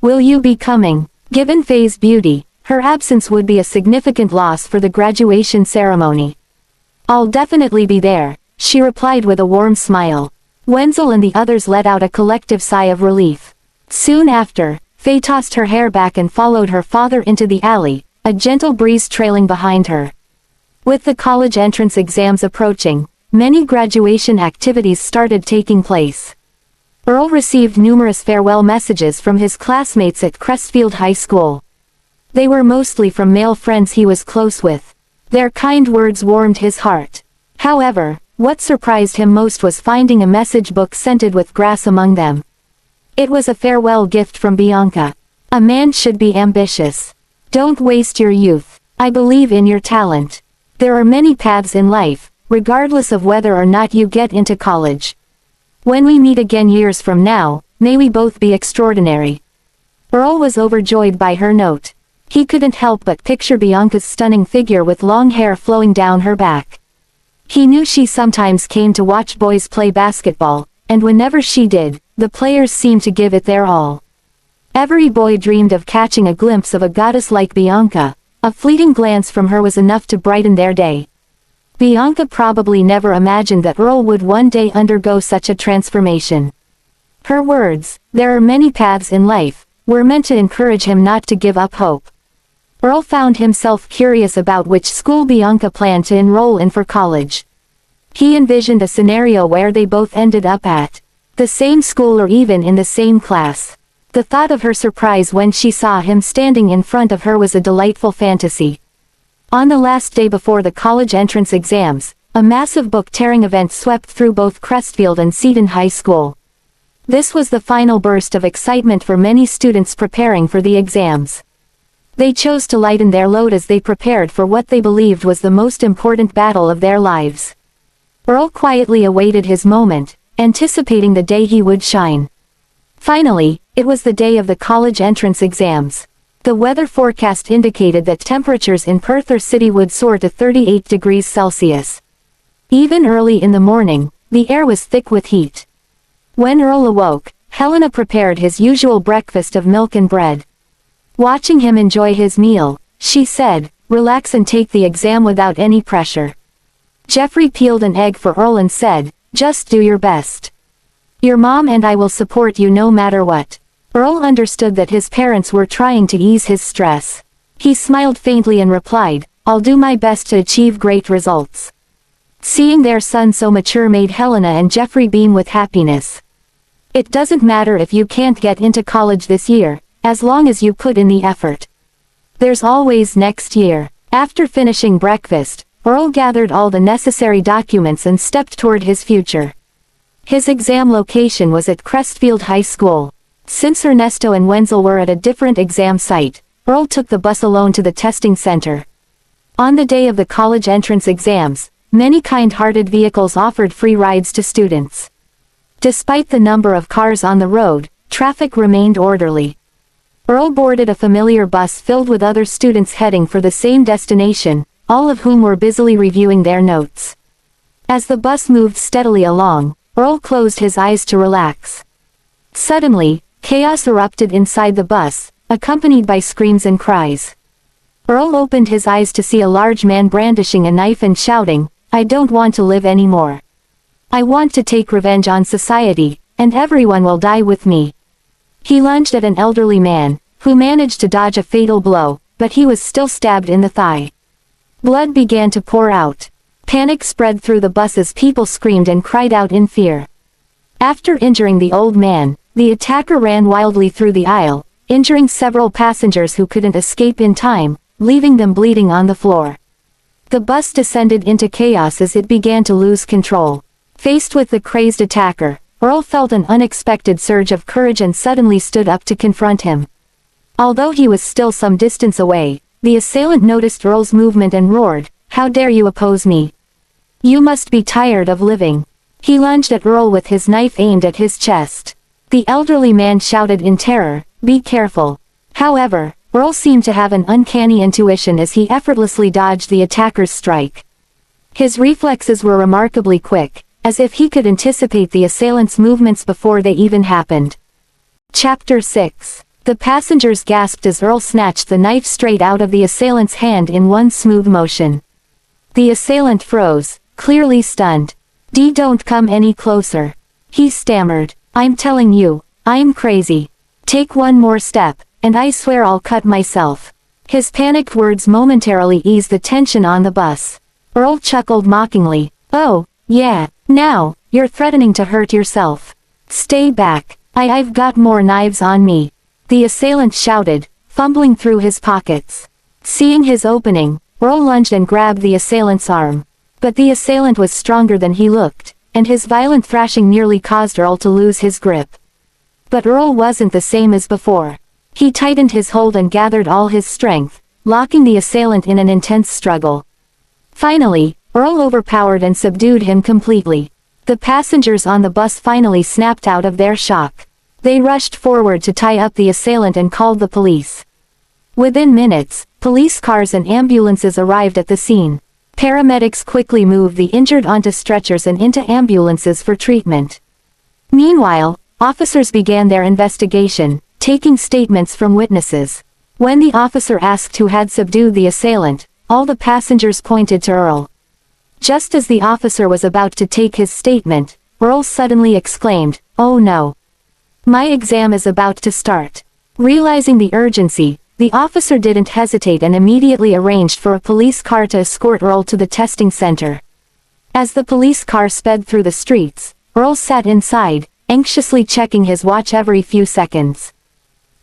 Will you be coming?" Given Faye's beauty, her absence would be a significant loss for the graduation ceremony. "I'll definitely be there," she replied with a warm smile. Wenzel and the others let out a collective sigh of relief. Soon after, Faye tossed her hair back and followed her father into the alley, a gentle breeze trailing behind her. With the college entrance exams approaching, many graduation activities started taking place. Earl received numerous farewell messages from his classmates at Crestfield High School. They were mostly from male friends he was close with. Their kind words warmed his heart. However, what surprised him most was finding a message book scented with grass among them. It was a farewell gift from Bianca. "A man should be ambitious. Don't waste your youth. I believe in your talent. There are many paths in life, regardless of whether or not you get into college. When we meet again years from now, may we both be extraordinary." Earl was overjoyed by her note. He couldn't help but picture Bianca's stunning figure with long hair flowing down her back. He knew she sometimes came to watch boys play basketball, and whenever she did, the players seemed to give it their all. Every boy dreamed of catching a glimpse of a goddess like Bianca. A fleeting glance from her was enough to brighten their day. Bianca probably never imagined that Earl would one day undergo such a transformation. Her words, "There are many paths in life," were meant to encourage him not to give up hope. Earl found himself curious about which school Bianca planned to enroll in for college. He envisioned a scenario where they both ended up at the same school or even in the same class. The thought of her surprise when she saw him standing in front of her was a delightful fantasy. On the last day before the college entrance exams, a massive book-tearing event swept through both Crestfield and Seaton High School. This was the final burst of excitement for many students preparing for the exams. They chose to lighten their load as they prepared for what they believed was the most important battle of their lives. Earl quietly awaited his moment, anticipating the day he would shine. Finally, it was the day of the college entrance exams. The weather forecast indicated that temperatures in Perth or City would soar to 38 degrees Celsius. Even early in the morning, the air was thick with heat. When Earl awoke, Helena prepared his usual breakfast of milk and bread. Watching him enjoy his meal, she said, "Relax and take the exam without any pressure." Jeffrey peeled an egg for Earl and said, "Just do your best. Your mom and I will support you no matter what." Earl understood that his parents were trying to ease his stress. He smiled faintly and replied, "I'll do my best to achieve great results." Seeing their son so mature made Helena and Jeffrey beam with happiness. "It doesn't matter if you can't get into college this year, as long as you put in the effort. There's always next year." After finishing breakfast, Earl gathered all the necessary documents and stepped toward his future. His exam location was at Crestfield High School. Since Ernesto and Wenzel were at a different exam site, Earl took the bus alone to the testing center. On the day of the college entrance exams, many kind-hearted vehicles offered free rides to students. Despite the number of cars on the road, traffic remained orderly. Earl boarded a familiar bus filled with other students heading for the same destination, all of whom were busily reviewing their notes. As the bus moved steadily along, Earl closed his eyes to relax. Suddenly, chaos erupted inside the bus, accompanied by screams and cries. Earl opened his eyes to see a large man brandishing a knife and shouting, "I don't want to live anymore. I want to take revenge on society, and everyone will die with me." He lunged at an elderly man, who managed to dodge a fatal blow, but he was still stabbed in the thigh. Blood began to pour out. Panic spread through the bus as people screamed and cried out in fear. After injuring the old man, the attacker ran wildly through the aisle, injuring several passengers who couldn't escape in time, leaving them bleeding on the floor. The bus descended into chaos as it began to lose control. Faced with the crazed attacker, Earl felt an unexpected surge of courage and suddenly stood up to confront him. Although he was still some distance away, the assailant noticed Earl's movement and roared, "How dare you oppose me? You must be tired of living." He lunged at Earl with his knife aimed at his chest. The elderly man shouted in terror, "Be careful." However, Earl seemed to have an uncanny intuition as he effortlessly dodged the attacker's strike. His reflexes were remarkably quick, as if he could anticipate the assailant's movements before they even happened. Chapter 6. The passengers gasped as Earl snatched the knife straight out of the assailant's hand in one smooth motion. The assailant froze, clearly stunned. Don't come any closer," he stammered. "I'm telling you, I'm crazy. Take one more step, and I swear I'll cut myself." His panicked words momentarily eased the tension on the bus. Earl chuckled mockingly. "Oh, yeah, now, you're threatening to hurt yourself. Stay back, I've got more knives on me," the assailant shouted, fumbling through his pockets. Seeing his opening, Earl lunged and grabbed the assailant's arm. But the assailant was stronger than he looked, and his violent thrashing nearly caused Earl to lose his grip. But Earl wasn't the same as before. He tightened his hold and gathered all his strength, locking the assailant in an intense struggle. Finally, Earl overpowered and subdued him completely. The passengers on the bus finally snapped out of their shock. They rushed forward to tie up the assailant and called the police. Within minutes, police cars and ambulances arrived at the scene. Paramedics quickly moved the injured onto stretchers and into ambulances for treatment. Meanwhile, officers began their investigation, taking statements from witnesses. When the officer asked who had subdued the assailant, all the passengers pointed to Earl. Just as the officer was about to take his statement, Earl suddenly exclaimed, "Oh no! My exam is about to start." Realizing the urgency, the officer didn't hesitate and immediately arranged for a police car to escort Earl to the testing center. As the police car sped through the streets, Earl sat inside, anxiously checking his watch every few seconds.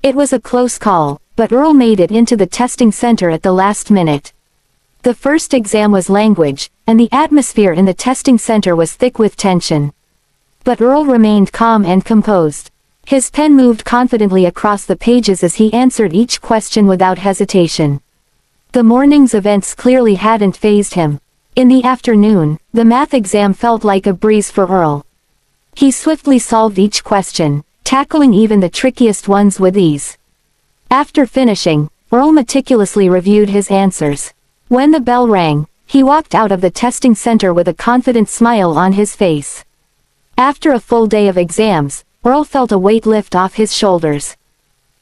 It was a close call, but Earl made it into the testing center at the last minute. The first exam was language, and the atmosphere in the testing center was thick with tension. But Earl remained calm and composed. His pen moved confidently across the pages as he answered each question without hesitation. The morning's events clearly hadn't fazed him. In the afternoon, the math exam felt like a breeze for Earl. He swiftly solved each question, tackling even the trickiest ones with ease. After finishing, Earl meticulously reviewed his answers. When the bell rang, he walked out of the testing center with a confident smile on his face. After a full day of exams, Earl felt a weight lift off his shoulders.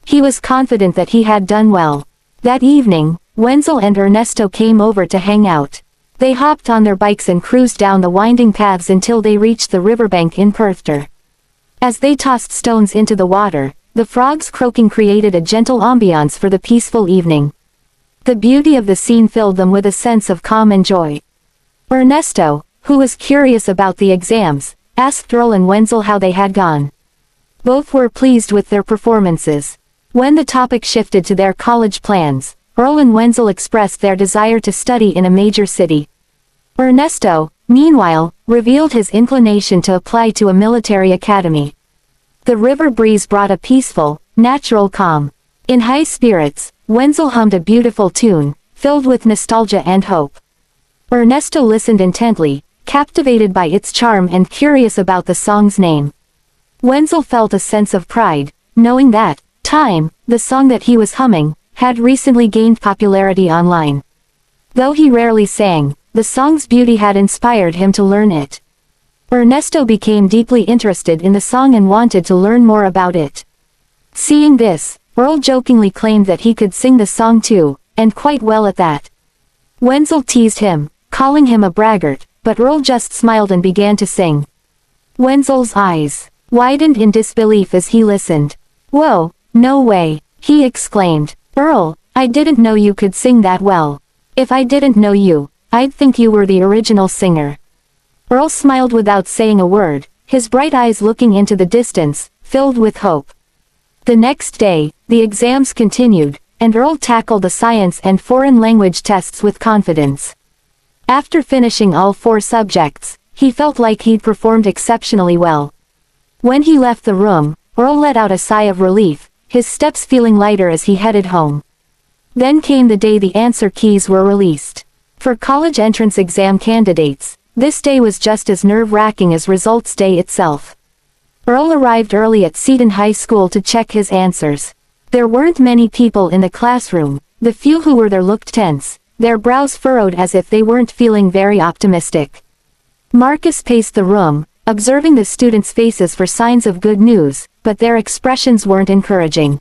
He was confident that he had done well. That evening, Wenzel and Ernesto came over to hang out. They hopped on their bikes and cruised down the winding paths until they reached the riverbank in Bratford. As they tossed stones into the water, the frogs croaking created a gentle ambiance for the peaceful evening. The beauty of the scene filled them with a sense of calm and joy. Ernesto, who was curious about the exams, asked Earl and Wenzel how they had gone. Both were pleased with their performances. When the topic shifted to their college plans, Earl and Wenzel expressed their desire to study in a major city. Ernesto, meanwhile, revealed his inclination to apply to a military academy. The river breeze brought a peaceful, natural calm. In high spirits, Wenzel hummed a beautiful tune, filled with nostalgia and hope. Ernesto listened intently, captivated by its charm and curious about the song's name. Wenzel felt a sense of pride, knowing that, Time, the song that he was humming, had recently gained popularity online. Though he rarely sang, the song's beauty had inspired him to learn it. Ernesto became deeply interested in the song and wanted to learn more about it. Seeing this, Earl jokingly claimed that he could sing the song too, and quite well at that. Wenzel teased him, calling him a braggart, but Earl just smiled and began to sing. Wenzel's eyes widened in disbelief as he listened. "Whoa, no way," he exclaimed. "Earl, I didn't know you could sing that well. If I didn't know you, I'd think you were the original singer." Earl smiled without saying a word, his bright eyes looking into the distance, filled with hope. The next day, the exams continued, and Earl tackled the science and foreign language tests with confidence. After finishing all 4 subjects, he felt like he'd performed exceptionally well. When he left the room, Earl let out a sigh of relief, his steps feeling lighter as he headed home. Then came the day the answer keys were released. For college entrance exam candidates, this day was just as nerve-wracking as results day itself. Earl arrived early at Seaton High School to check his answers. There weren't many people in the classroom, the few who were there looked tense, their brows furrowed as if they weren't feeling very optimistic. Marcus paced the room, observing the students' faces for signs of good news, but their expressions weren't encouraging.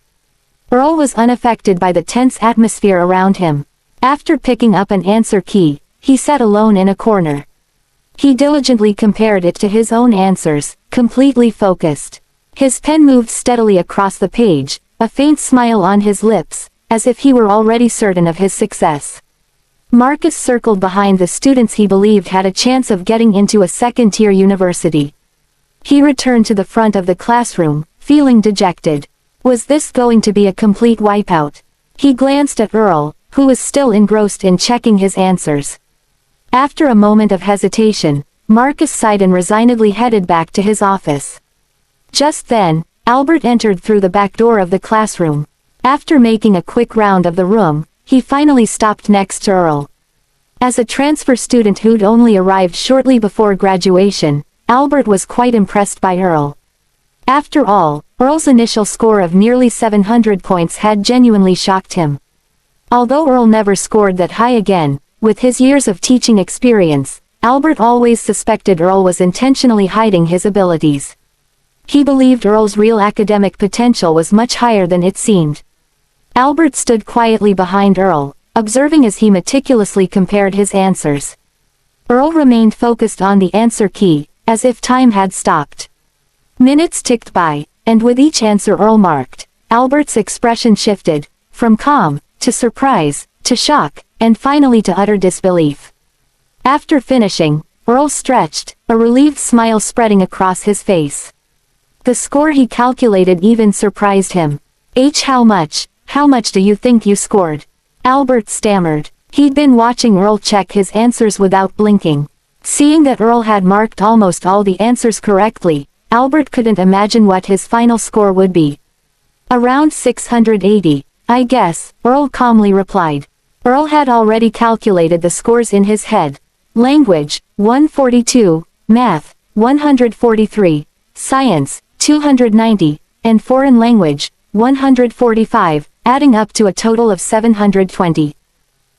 Earl was unaffected by the tense atmosphere around him. After picking up an answer key, he sat alone in a corner. He diligently compared it to his own answers, completely focused. His pen moved steadily across the page, a faint smile on his lips, as if he were already certain of his success. Marcus circled behind the students he believed had a chance of getting into a second-tier university. He returned to the front of the classroom, feeling dejected. Was this going to be a complete wipeout? He glanced at Earl, who was still engrossed in checking his answers. After a moment of hesitation, Marcus sighed and resignedly headed back to his office. Just then, Albert entered through the back door of the classroom. After making a quick round of the room, he finally stopped next to Earl. As a transfer student who'd only arrived shortly before graduation, Albert was quite impressed by Earl. After all, Earl's initial score of nearly 700 points had genuinely shocked him. Although Earl never scored that high again, with his years of teaching experience, Albert always suspected Earl was intentionally hiding his abilities. He believed Earl's real academic potential was much higher than it seemed. Albert stood quietly behind Earl, observing as he meticulously compared his answers. Earl remained focused on the answer key, as if time had stopped. Minutes ticked by, and with each answer Earl marked, Albert's expression shifted, from calm, to surprise, to shock, and finally to utter disbelief. After finishing, Earl stretched, a relieved smile spreading across his face. The score he calculated even surprised him. How much do you think you scored? Albert stammered. He'd been watching Earl check his answers without blinking. Seeing that Earl had marked almost all the answers correctly, Albert couldn't imagine what his final score would be. Around 680, I guess, Earl calmly replied. Earl had already calculated the scores in his head. Language, 142, Math, 143, Science, 290, and Foreign Language, 145, adding up to a total of 720.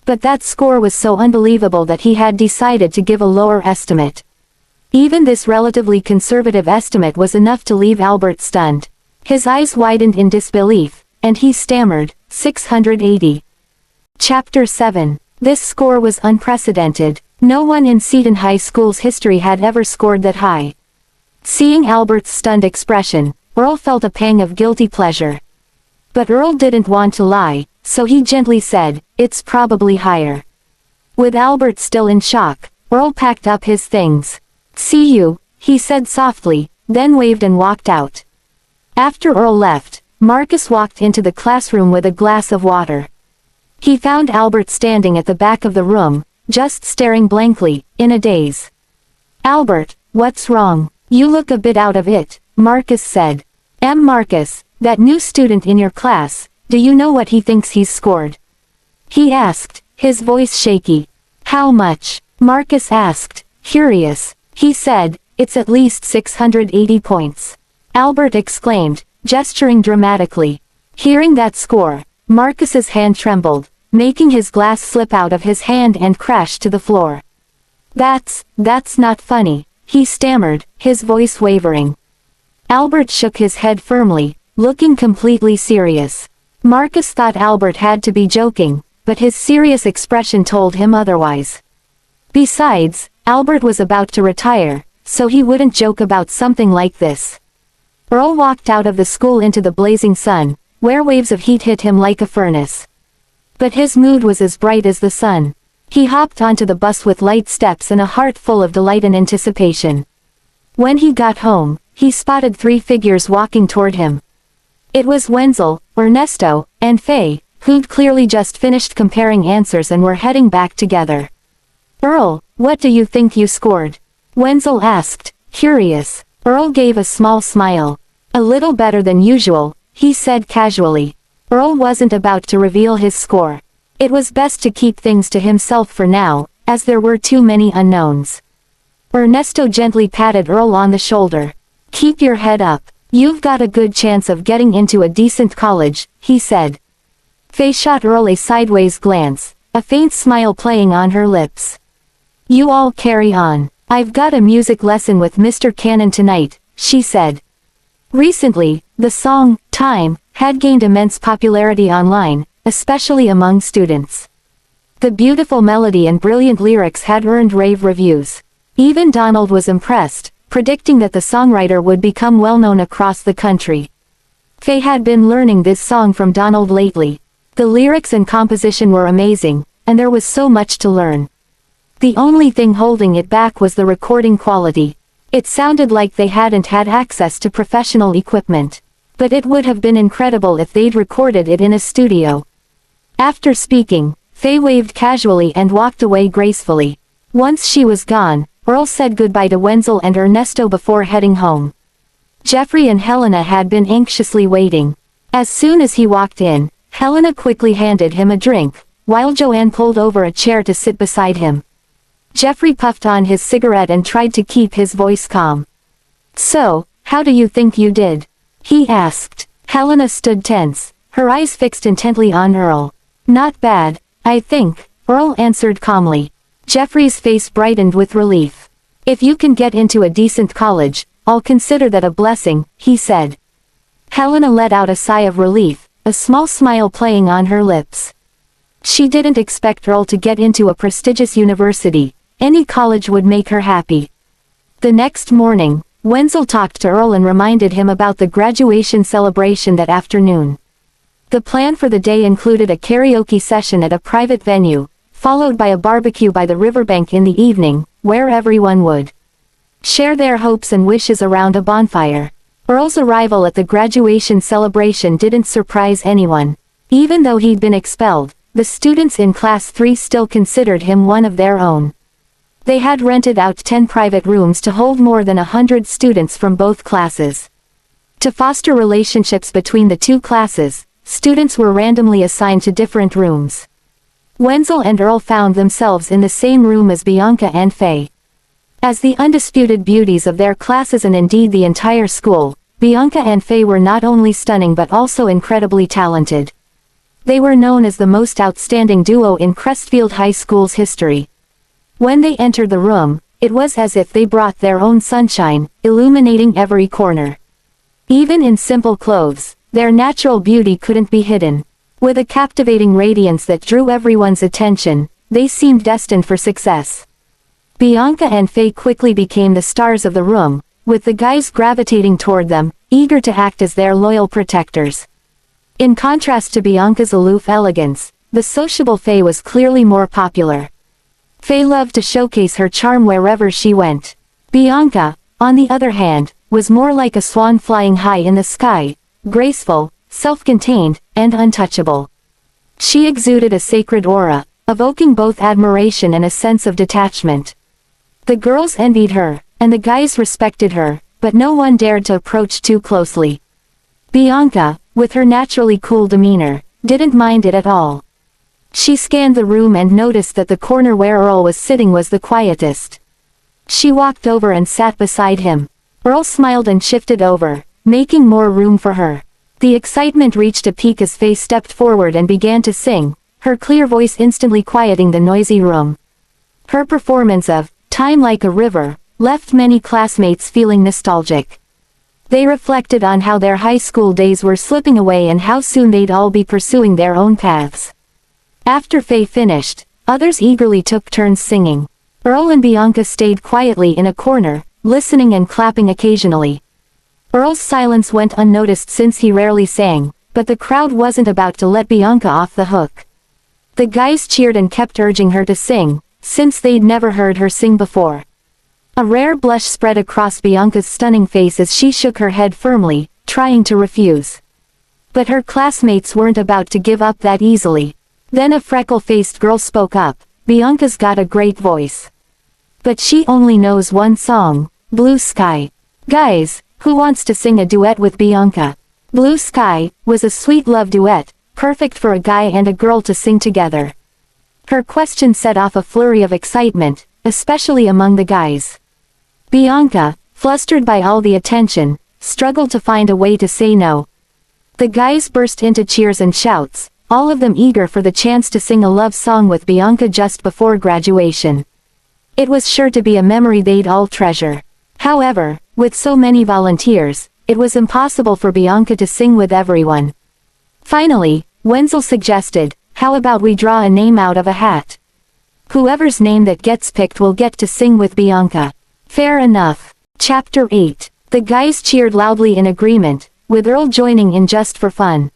But that score was so unbelievable that he had decided to give a lower estimate. Even this relatively conservative estimate was enough to leave Albert stunned. His eyes widened in disbelief, and he stammered, 680. Chapter 7. This score was unprecedented. No one in Seaton High School's history had ever scored that high. Seeing Albert's stunned expression, Earl felt a pang of guilty pleasure. But Earl didn't want to lie, so he gently said, it's probably higher. With Albert still in shock, Earl packed up his things. See you, he said softly, then waved and walked out. After Earl left, Marcus walked into the classroom with a glass of water. He found Albert standing at the back of the room, just staring blankly, in a daze. Albert, what's wrong? You look a bit out of it, Marcus said. Marcus, that new student in your class, do you know what he thinks he's scored? He asked, his voice shaky. How much? Marcus asked, curious. He said, it's at least 680 points. Albert exclaimed, gesturing dramatically. Hearing that score, Marcus's hand trembled, making his glass slip out of his hand and crash to the floor. That's not funny, he stammered, his voice wavering. Albert shook his head firmly, looking completely serious. Marcus thought Albert had to be joking, but his serious expression told him otherwise. Besides, Albert was about to retire, so he wouldn't joke about something like this. Earl walked out of the school into the blazing sun, where waves of heat hit him like a furnace. But his mood was as bright as the sun. He hopped onto the bus with light steps and a heart full of delight and anticipation. When he got home, he spotted 3 figures walking toward him. It was Wenzel, Ernesto, and Faye, who'd clearly just finished comparing answers and were heading back together. Earl, what do you think you scored? Wenzel asked, curious. Earl gave a small smile. A little better than usual, he said casually. Earl wasn't about to reveal his score. It was best to keep things to himself for now, as there were too many unknowns. Ernesto gently patted Earl on the shoulder. Keep your head up. You've got a good chance of getting into a decent college, he said. Faye shot Earl a sideways glance, a faint smile playing on her lips. You all carry on. I've got a music lesson with Mr. Cannon tonight, she said. Recently, the song, Time, had gained immense popularity online, especially among students. The beautiful melody and brilliant lyrics had earned rave reviews. Even Donald was impressed, predicting that the songwriter would become well-known across the country. Faye had been learning this song from Donald lately. The lyrics and composition were amazing, and there was so much to learn. The only thing holding it back was the recording quality. It sounded like they hadn't had access to professional equipment. But it would have been incredible if they'd recorded it in a studio. After speaking, Faye waved casually and walked away gracefully. Once she was gone, Earl said goodbye to Wenzel and Ernesto before heading home. Jeffrey and Helena had been anxiously waiting. As soon as he walked in, Helena quickly handed him a drink, while Joanne pulled over a chair to sit beside him. Jeffrey puffed on his cigarette and tried to keep his voice calm. So, how do you think you did? He asked. Helena stood tense, her eyes fixed intently on Earl. Not bad, I think, Earl answered calmly. Jeffrey's face brightened with relief. If you can get into a decent college, I'll consider that a blessing, he said. Helena let out a sigh of relief, a small smile playing on her lips. She didn't expect Earl to get into a prestigious university. Any college would make her happy. The next morning, Wenzel talked to Earl and reminded him about the graduation celebration that afternoon. The plan for the day included a karaoke session at a private venue, followed by a barbecue by the riverbank in the evening, where everyone would share their hopes and wishes around a bonfire. Earl's arrival at the graduation celebration didn't surprise anyone. Even though he'd been expelled, the students in Class 3 still considered him one of their own. They had rented out 10 private rooms to hold more than 100 students from both classes. To foster relationships between the two classes, students were randomly assigned to different rooms. Wenzel and Earl found themselves in the same room as Bianca and Faye. As the undisputed beauties of their classes and indeed the entire school, Bianca and Faye were not only stunning but also incredibly talented. They were known as the most outstanding duo in Crestfield High School's history. When they entered the room, it was as if they brought their own sunshine, illuminating every corner. Even in simple clothes, their natural beauty couldn't be hidden. With a captivating radiance that drew everyone's attention, they seemed destined for success. Bianca and Faye quickly became the stars of the room, with the guys gravitating toward them, eager to act as their loyal protectors. In contrast to Bianca's aloof elegance, the sociable Faye was clearly more popular. Faye loved to showcase her charm wherever she went. Bianca, on the other hand, was more like a swan flying high in the sky, graceful, self-contained, and untouchable. She exuded a sacred aura, evoking both admiration and a sense of detachment. The girls envied her, and the guys respected her, but no one dared to approach too closely. Bianca, with her naturally cool demeanor, didn't mind it at all. She scanned the room and noticed that the corner where Earl was sitting was the quietest. She walked over and sat beside him. Earl smiled and shifted over, making more room for her. The excitement reached a peak as Faye stepped forward and began to sing, her clear voice instantly quieting the noisy room. Her performance of "Time Like a River" left many classmates feeling nostalgic. They reflected on how their high school days were slipping away and how soon they'd all be pursuing their own paths. After Faye finished, others eagerly took turns singing. Earl and Bianca stayed quietly in a corner, listening and clapping occasionally. Earl's silence went unnoticed since he rarely sang, but the crowd wasn't about to let Bianca off the hook. The guys cheered and kept urging her to sing, since they'd never heard her sing before. A rare blush spread across Bianca's stunning face as she shook her head firmly, trying to refuse. But her classmates weren't about to give up that easily. Then a freckle-faced girl spoke up, "Bianca's got a great voice. But she only knows one song, Blue Sky. Guys, who wants to sing a duet with Bianca?" Blue Sky was a sweet love duet, perfect for a guy and a girl to sing together. Her question set off a flurry of excitement, especially among the guys. Bianca, flustered by all the attention, struggled to find a way to say no. The guys burst into cheers and shouts, all of them eager for the chance to sing a love song with Bianca just before graduation. It was sure to be a memory they'd all treasure. However, with so many volunteers, it was impossible for Bianca to sing with everyone. Finally, Wenzel suggested, "How about we draw a name out of a hat? Whoever's name that gets picked will get to sing with Bianca." Fair enough. Chapter 8. The guys cheered loudly in agreement, with Earl joining in just for fun.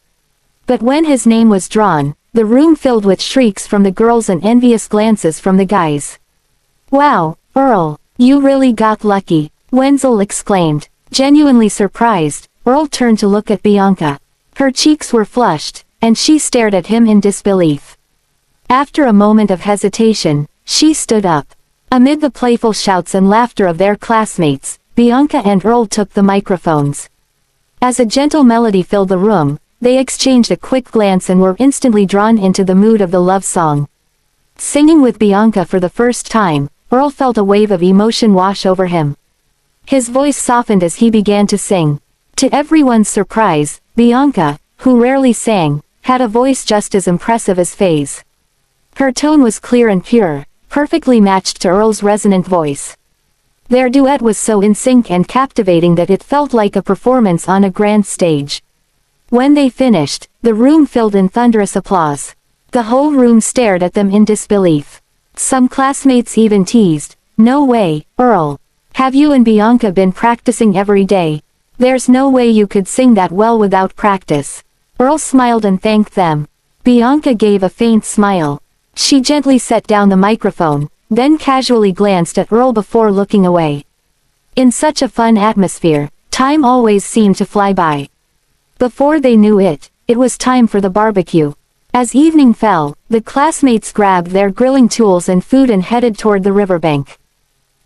But when his name was drawn, the room filled with shrieks from the girls and envious glances from the guys. "Wow, Earl, you really got lucky," Wenzel exclaimed. Genuinely surprised, Earl turned to look at Bianca. Her cheeks were flushed, and she stared at him in disbelief. After a moment of hesitation, she stood up. Amid the playful shouts and laughter of their classmates, Bianca and Earl took the microphones. As a gentle melody filled the room, they exchanged a quick glance and were instantly drawn into the mood of the love song. Singing with Bianca for the first time, Earl felt a wave of emotion wash over him. His voice softened as he began to sing. To everyone's surprise, Bianca, who rarely sang, had a voice just as impressive as Faye's. Her tone was clear and pure, perfectly matched to Earl's resonant voice. Their duet was so in sync and captivating that it felt like a performance on a grand stage. When they finished, the room filled in thunderous applause. The whole room stared at them in disbelief. Some classmates even teased, "No way, Earl. Have you and Bianca been practicing every day? There's no way you could sing that well without practice." Earl smiled and thanked them. Bianca gave a faint smile. She gently set down the microphone, then casually glanced at Earl before looking away. In such a fun atmosphere, time always seemed to fly by. Before they knew it, it was time for the barbecue. As evening fell, the classmates grabbed their grilling tools and food and headed toward the riverbank.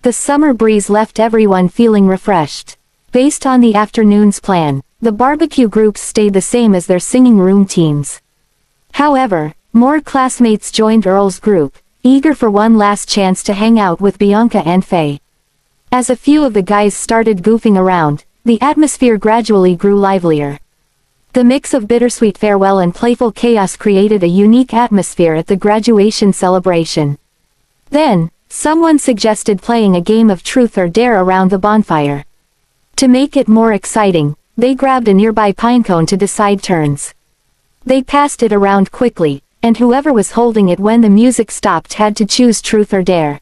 The summer breeze left everyone feeling refreshed. Based on the afternoon's plan, the barbecue groups stayed the same as their singing room teams. However, more classmates joined Earl's group, eager for one last chance to hang out with Bianca and Faye. As a few of the guys started goofing around, the atmosphere gradually grew livelier. The mix of bittersweet farewell and playful chaos created a unique atmosphere at the graduation celebration. Then, someone suggested playing a game of truth or dare around the bonfire. To make it more exciting, they grabbed a nearby pinecone to decide turns. They passed it around quickly, and whoever was holding it when the music stopped had to choose truth or dare.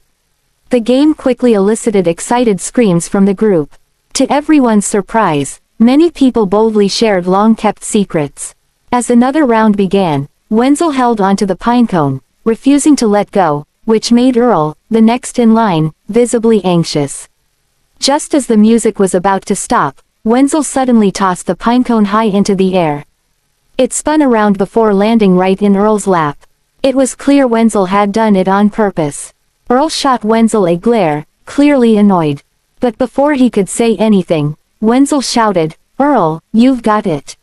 The game quickly elicited excited screams from the group. To everyone's surprise, many people boldly shared long-kept secrets. As another round began, Wenzel held onto the pinecone, refusing to let go, which made Earl, the next in line, visibly anxious. Just as the music was about to stop, Wenzel suddenly tossed the pinecone high into the air. It spun around before landing right in Earl's lap. It was clear Wenzel had done it on purpose. Earl shot Wenzel a glare, clearly annoyed. But before he could say anything, Wenzel shouted, "Earl, you've got it.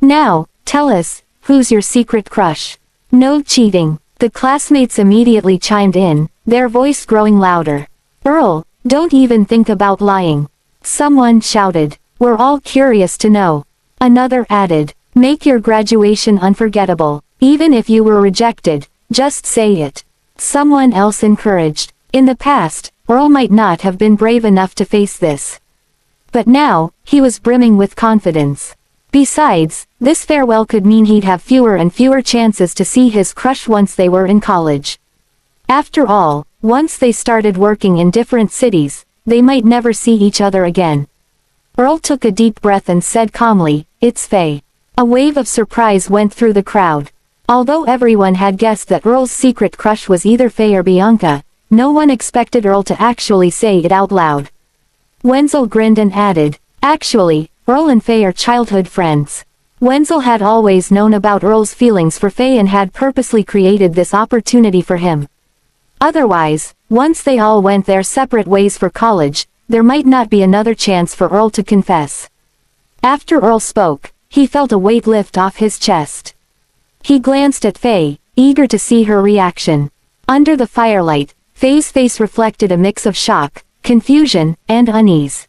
Now, tell us, who's your secret crush?" "No cheating." The classmates immediately chimed in, their voice growing louder. "Earl, don't even think about lying." Someone shouted, "We're all curious to know." Another added, "Make your graduation unforgettable. Even if you were rejected, just say it." Someone else encouraged, "In the past, Earl might not have been brave enough to face this. But now, he was brimming with confidence. Besides, this farewell could mean he'd have fewer and fewer chances to see his crush once they were in college. After all, once they started working in different cities, they might never see each other again. Earl took a deep breath and said calmly, "It's Faye." A wave of surprise went through the crowd. Although everyone had guessed that Earl's secret crush was either Faye or Bianca, no one expected Earl to actually say it out loud. Wenzel grinned and added, "Actually, Earl and Faye are childhood friends." Wenzel had always known about Earl's feelings for Faye and had purposely created this opportunity for him. Otherwise, once they all went their separate ways for college, there might not be another chance for Earl to confess. After Earl spoke, he felt a weight lift off his chest. He glanced at Faye, eager to see her reaction. Under the firelight, Faye's face reflected a mix of shock, confusion, and unease.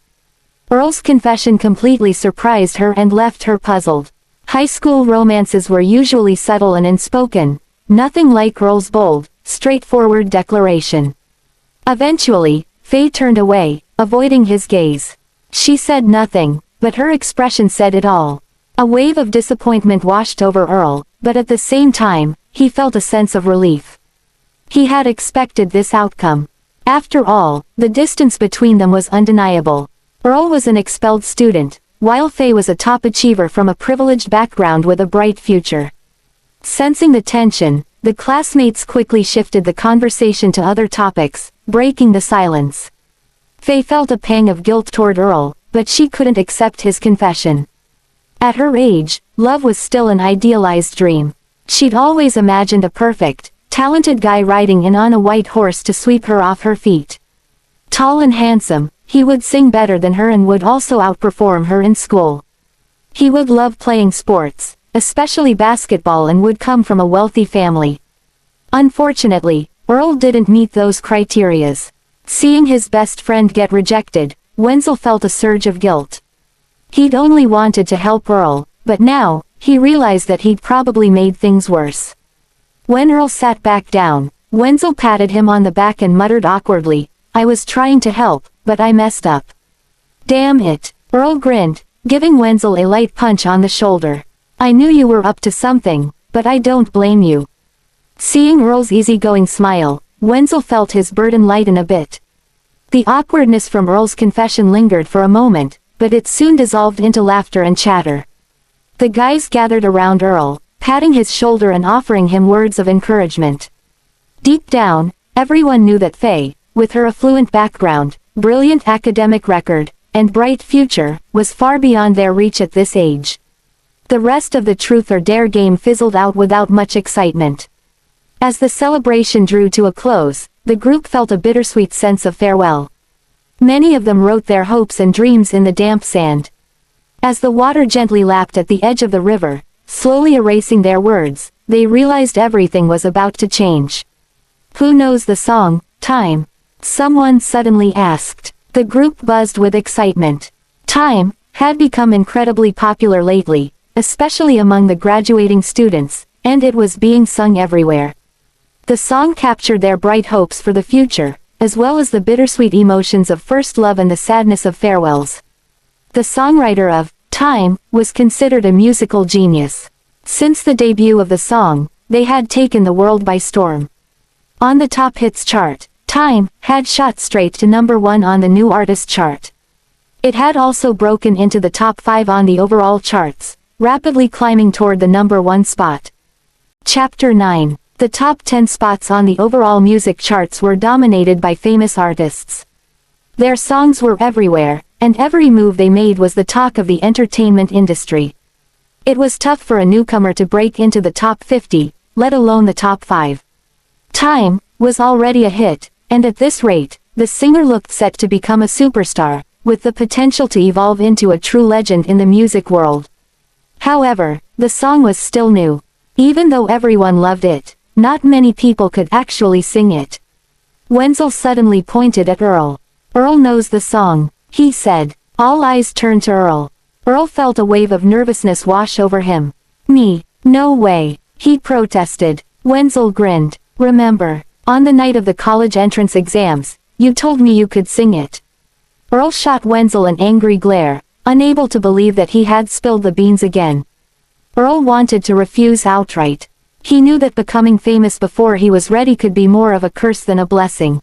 Earl's confession completely surprised her and left her puzzled. High school romances were usually subtle and unspoken, nothing like Earl's bold, straightforward declaration. Eventually, Faye turned away, avoiding his gaze. She said nothing, but her expression said it all. A wave of disappointment washed over Earl, but at the same time, he felt a sense of relief. He had expected this outcome. After all, the distance between them was undeniable. Earl was an expelled student, while Faye was a top achiever from a privileged background with a bright future. Sensing the tension, the classmates quickly shifted the conversation to other topics, breaking the silence. Faye felt a pang of guilt toward Earl, but she couldn't accept his confession. At her age, love was still an idealized dream. She'd always imagined a perfect, talented guy riding in on a white horse to sweep her off her feet. Tall and handsome, he would sing better than her and would also outperform her in school. He would love playing sports, especially basketball, and would come from a wealthy family. Unfortunately, Earl didn't meet those criterias. Seeing his best friend get rejected, Wenzel felt a surge of guilt. He'd only wanted to help Earl, but now, he realized that he'd probably made things worse. When Earl sat back down, Wenzel patted him on the back and muttered awkwardly, "I was trying to help, but I messed up." "Damn it," Earl grinned, giving Wenzel a light punch on the shoulder. "I knew you were up to something, but I don't blame you." Seeing Earl's easygoing smile, Wenzel felt his burden lighten a bit. The awkwardness from Earl's confession lingered for a moment, but it soon dissolved into laughter and chatter. The guys gathered around Earl, patting his shoulder and offering him words of encouragement. Deep down, everyone knew that Faye, with her affluent background, brilliant academic record, and bright future, was far beyond their reach at this age. The rest of the truth or dare game fizzled out without much excitement. As the celebration drew to a close, the group felt a bittersweet sense of farewell. Many of them wrote their hopes and dreams in the damp sand. As the water gently lapped at the edge of the river, slowly erasing their words, they realized everything was about to change. "Who knows the song, Time?" someone suddenly asked. The group buzzed with excitement. Time had become incredibly popular lately, especially among the graduating students, and it was being sung everywhere. The song captured their bright hopes for the future, as well as the bittersweet emotions of first love and the sadness of farewells. The songwriter of Time was considered a musical genius. Since the debut of the song, they had taken the world by storm. On the top hits chart, Time had shot straight to #1 on the new artist chart. It had also broken into the top 5 on the overall charts, rapidly climbing toward the #1 spot. Chapter 9. The top 10 spots on the overall music charts were dominated by famous artists. Their songs were everywhere, and every move they made was the talk of the entertainment industry. It was tough for a newcomer to break into the top 50, let alone the top 5. Time was already a hit, and at this rate, the singer looked set to become a superstar, with the potential to evolve into a true legend in the music world. However, the song was still new. Even though everyone loved it, not many people could actually sing it. Wenzel suddenly pointed at Earl. "Earl knows the song," he said. All eyes turned to Earl. Earl felt a wave of nervousness wash over him. "Me? No way," he protested. Wenzel grinned. "Remember, on the night of the college entrance exams, you told me you could sing it." Earl shot Wenzel an angry glare, unable to believe that he had spilled the beans again. Earl wanted to refuse outright. He knew that becoming famous before he was ready could be more of a curse than a blessing.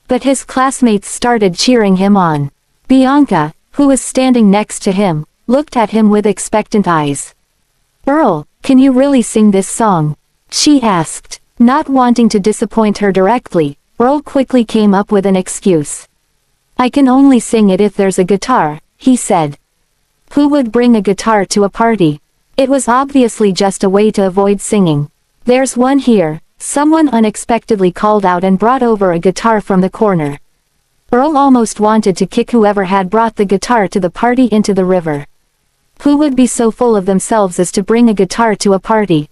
But his classmates started cheering him on. Bianca, who was standing next to him, looked at him with expectant eyes. "Earl, can you really sing this song?" she asked. Not wanting to disappoint her directly, Earl quickly came up with an excuse. "I can only sing it if there's a guitar," he said. Who would bring a guitar to a party? It was obviously just a way to avoid singing. "There's one here," someone unexpectedly called out and brought over a guitar from the corner. Earl almost wanted to kick whoever had brought the guitar to the party into the river. Who would be so full of themselves as to bring a guitar to a party?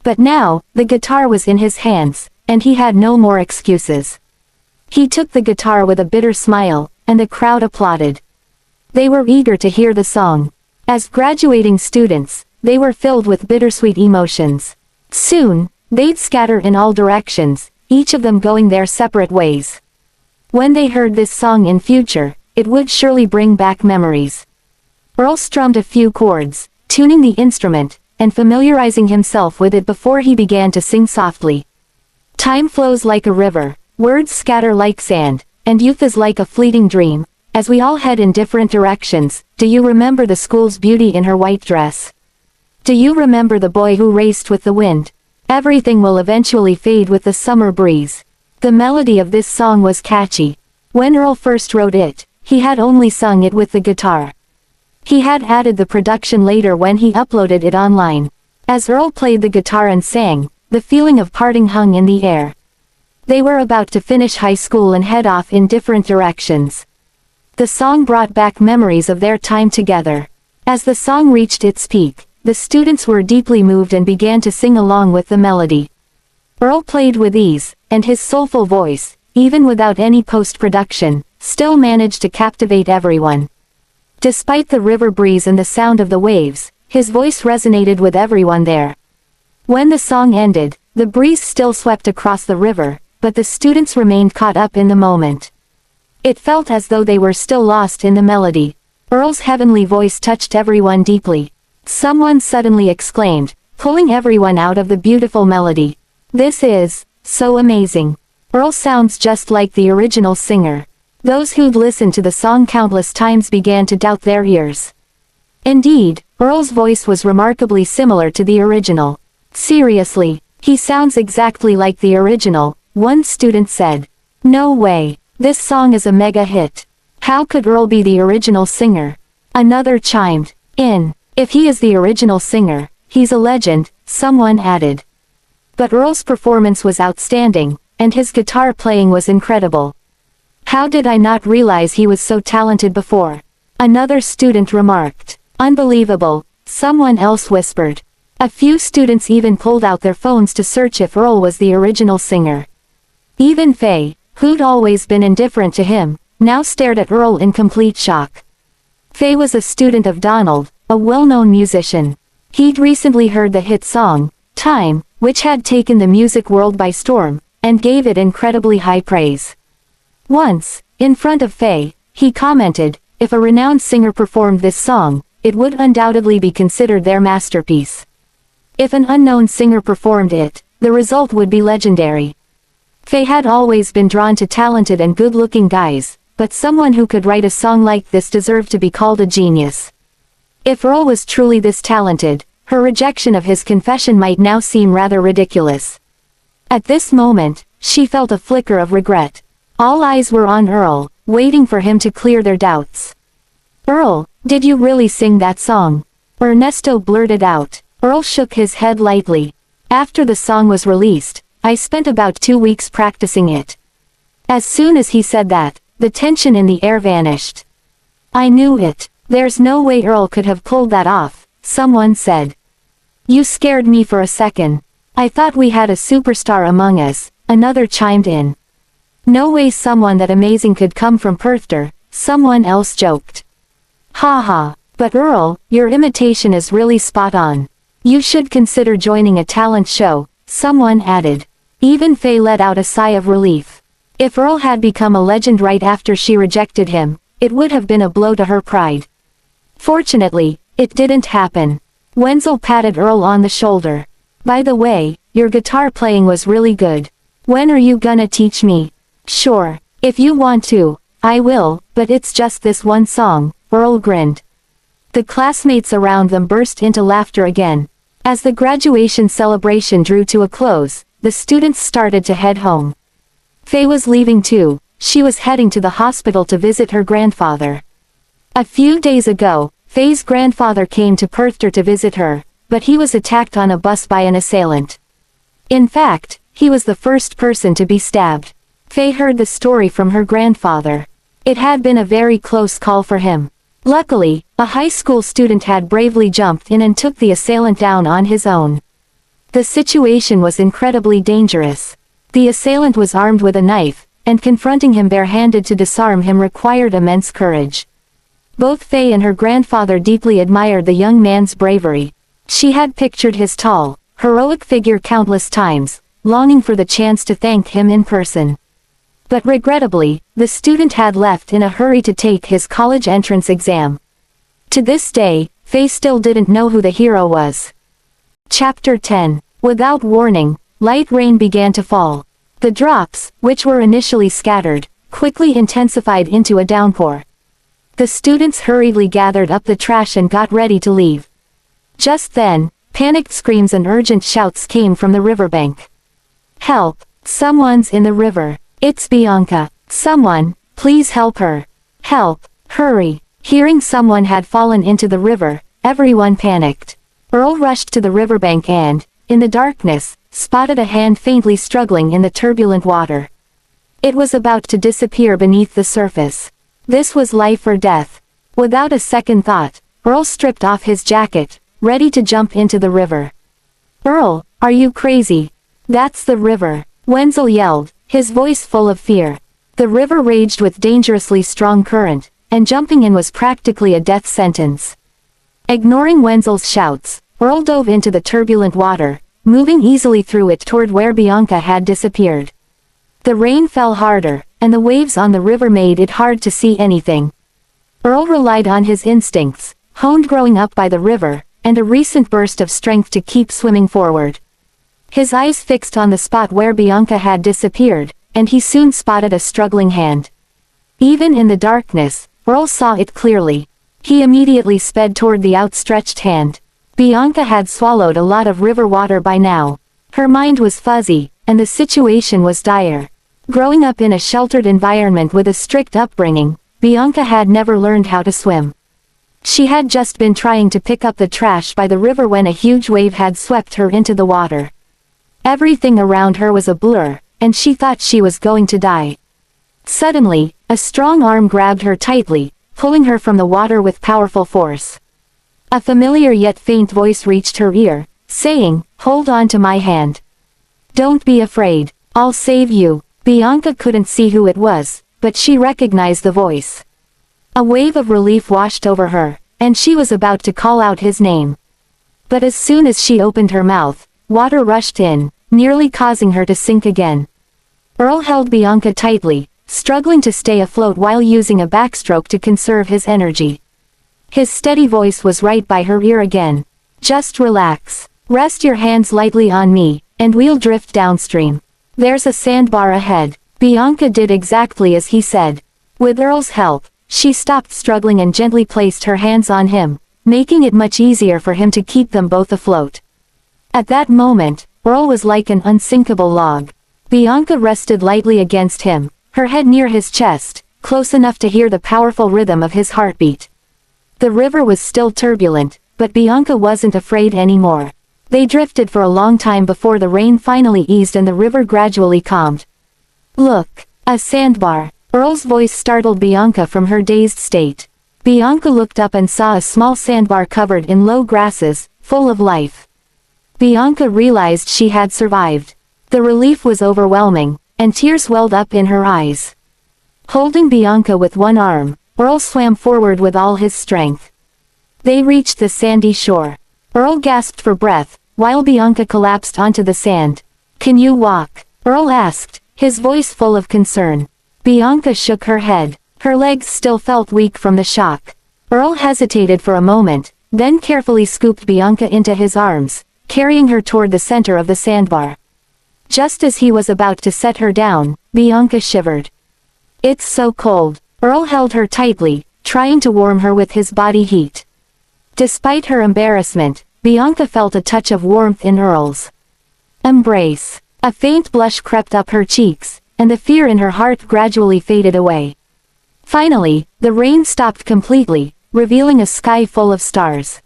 But now, the guitar was in his hands, and he had no more excuses. He took the guitar with a bitter smile, and the crowd applauded. They were eager to hear the song. As graduating students, they were filled with bittersweet emotions. Soon, they'd scatter in all directions, each of them going their separate ways. When they heard this song in future, it would surely bring back memories. Earl strummed a few chords, tuning the instrument, and familiarizing himself with it before he began to sing softly. "Time flows like a river, words scatter like sand, and youth is like a fleeting dream. As we all head in different directions, do you remember the school's beauty in her white dress? Do you remember the boy who raced with the wind? Everything will eventually fade with the summer breeze." The melody of this song was catchy. When Earl first wrote it, he had only sung it with the guitar. He had added the production later when he uploaded it online. As Earl played the guitar and sang, the feeling of parting hung in the air. They were about to finish high school and head off in different directions. The song brought back memories of their time together. As the song reached its peak, the students were deeply moved and began to sing along with the melody. Earl played with ease, and his soulful voice, even without any post-production, still managed to captivate everyone. Despite the river breeze and the sound of the waves, his voice resonated with everyone there. When the song ended, the breeze still swept across the river, but the students remained caught up in the moment. It felt as though they were still lost in the melody. Earl's heavenly voice touched everyone deeply. Someone suddenly exclaimed, pulling everyone out of the beautiful melody. "This is so amazing. Earl sounds just like the original singer." Those who'd listened to the song countless times began to doubt their ears. Indeed, Earl's voice was remarkably similar to the original. "Seriously, he sounds exactly like the original," one student said. "No way. This song is a mega hit. How could Earl be the original singer?" Another chimed in. "If he is the original singer, he's a legend," someone added. But Earl's performance was outstanding, and his guitar playing was incredible. "How did I not realize he was so talented before?" another student remarked. "Unbelievable," someone else whispered. A few students even pulled out their phones to search if Earl was the original singer. Even Faye, who'd always been indifferent to him, now stared at Earl in complete shock. Faye was a student of Donald, a well-known musician. He'd recently heard the hit song, Time, which had taken the music world by storm, and gave it incredibly high praise. Once, in front of Faye, he commented, "If a renowned singer performed this song, it would undoubtedly be considered their masterpiece. If an unknown singer performed it, the result would be legendary." Faye had always been drawn to talented and good-looking guys, but someone who could write a song like this deserved to be called a genius. If Earl was truly this talented, her rejection of his confession might now seem rather ridiculous. At this moment, she felt a flicker of regret. All eyes were on Earl, waiting for him to clear their doubts. "Earl, did you really sing that song?" Ernesto blurted out. Earl shook his head lightly. "After the song was released, I spent about 2 weeks practicing it." As soon as he said that, the tension in the air vanished. "I knew it. There's no way Earl could have pulled that off," someone said. "You scared me for a second. I thought we had a superstar among us," another chimed in. "No way someone that amazing could come from Perthter," someone else joked. "Ha ha, but Earl, your imitation is really spot on. You should consider joining a talent show," someone added. Even Faye let out a sigh of relief. If Earl had become a legend right after she rejected him, it would have been a blow to her pride. Fortunately, it didn't happen. Wenzel patted Earl on the shoulder. "By the way, your guitar playing was really good. When are you gonna teach me?" "Sure, if you want to, I will, but it's just this one song," Earl grinned. The classmates around them burst into laughter again. As the graduation celebration drew to a close, the students started to head home. Faye was leaving too. She was heading to the hospital to visit her grandfather. A few days ago, Faye's grandfather came to Perthter to visit her, but he was attacked on a bus by an assailant. In fact, he was the first person to be stabbed. Faye heard the story from her grandfather. It had been a very close call for him. Luckily, a high school student had bravely jumped in and took the assailant down on his own. The situation was incredibly dangerous. The assailant was armed with a knife, and confronting him barehanded to disarm him required immense courage. Both Faye and her grandfather deeply admired the young man's bravery. She had pictured his tall, heroic figure countless times, longing for the chance to thank him in person. But regrettably, the student had left in a hurry to take his college entrance exam. To this day, Faye still didn't know who the hero was. Chapter 10. Without warning, light rain began to fall. The drops, which were initially scattered, quickly intensified into a downpour. The students hurriedly gathered up the trash and got ready to leave. Just then, panicked screams and urgent shouts came from the riverbank. "Help! Someone's in the river! It's Bianca! Someone, please help her! Help! Hurry!" Hearing someone had fallen into the river, everyone panicked. Earl rushed to the riverbank and, in the darkness, spotted a hand faintly struggling in the turbulent water. It was about to disappear beneath the surface. This was life or death. Without a second thought, Earl stripped off his jacket, ready to jump into the river. "Earl, are you crazy? That's the river," Wenzel yelled, his voice full of fear. The river raged with dangerously strong current, and jumping in was practically a death sentence. Ignoring Wenzel's shouts, Earl dove into the turbulent water, moving easily through it toward where Bianca had disappeared. The rain fell harder, and the waves on the river made it hard to see anything. Earl relied on his instincts, honed growing up by the river, and a recent burst of strength to keep swimming forward. His eyes fixed on the spot where Bianca had disappeared, and he soon spotted a struggling hand. Even in the darkness, Earl saw it clearly. He immediately sped toward the outstretched hand. Bianca had swallowed a lot of river water by now. Her mind was fuzzy, and the situation was dire. Growing up in a sheltered environment with a strict upbringing, Bianca had never learned how to swim. She had just been trying to pick up the trash by the river when a huge wave had swept her into the water. Everything around her was a blur, and she thought she was going to die. Suddenly, a strong arm grabbed her tightly, pulling her from the water with powerful force. A familiar yet faint voice reached her ear, saying, "Hold on to my hand. Don't be afraid, I'll save you." Bianca couldn't see who it was, but she recognized the voice. A wave of relief washed over her, and she was about to call out his name. But as soon as she opened her mouth, water rushed in, nearly causing her to sink again. Earl held Bianca tightly, struggling to stay afloat while using a backstroke to conserve his energy. His steady voice was right by her ear again. "Just relax. Rest your hands lightly on me, and we'll drift downstream. There's a sandbar ahead." Bianca did exactly as he said. With Earl's help, she stopped struggling and gently placed her hands on him, making it much easier for him to keep them both afloat. At that moment, Earl was like an unsinkable log. Bianca rested lightly against him, her head near his chest, close enough to hear the powerful rhythm of his heartbeat. The river was still turbulent, but Bianca wasn't afraid anymore. They drifted for a long time before the rain finally eased and the river gradually calmed. "Look, a sandbar." Earl's voice startled Bianca from her dazed state. Bianca looked up and saw a small sandbar covered in low grasses, full of life. Bianca realized she had survived. The relief was overwhelming, and tears welled up in her eyes. Holding Bianca with one arm, Earl swam forward with all his strength. They reached the sandy shore. Earl gasped for breath, while Bianca collapsed onto the sand. "Can you walk?" Earl asked, his voice full of concern. Bianca shook her head. Her legs still felt weak from the shock. Earl hesitated for a moment, then carefully scooped Bianca into his arms, carrying her toward the center of the sandbar. Just as he was about to set her down, Bianca shivered. "It's so cold." Earl held her tightly, trying to warm her with his body heat. Despite her embarrassment, Bianca felt a touch of warmth in Earl's embrace. A faint blush crept up her cheeks, and the fear in her heart gradually faded away. Finally, the rain stopped completely, revealing a sky full of stars.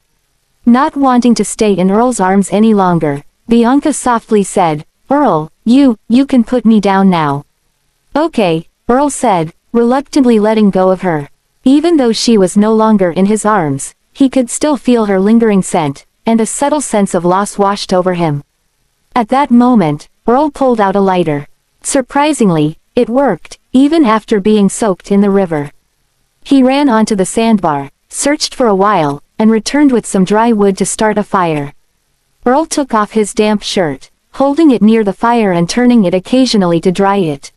Not wanting to stay in Earl's arms any longer, Bianca softly said, "Earl, you can put me down now." "Okay," Earl said, reluctantly letting go of her. Even though she was no longer in his arms, he could still feel her lingering scent, and a subtle sense of loss washed over him. At that moment, Earl pulled out a lighter. Surprisingly, it worked, even after being soaked in the river. He ran onto the sandbar, searched for a while, and returned with some dry wood to start a fire. Earl took off his damp shirt, holding it near the fire and turning it occasionally to dry it.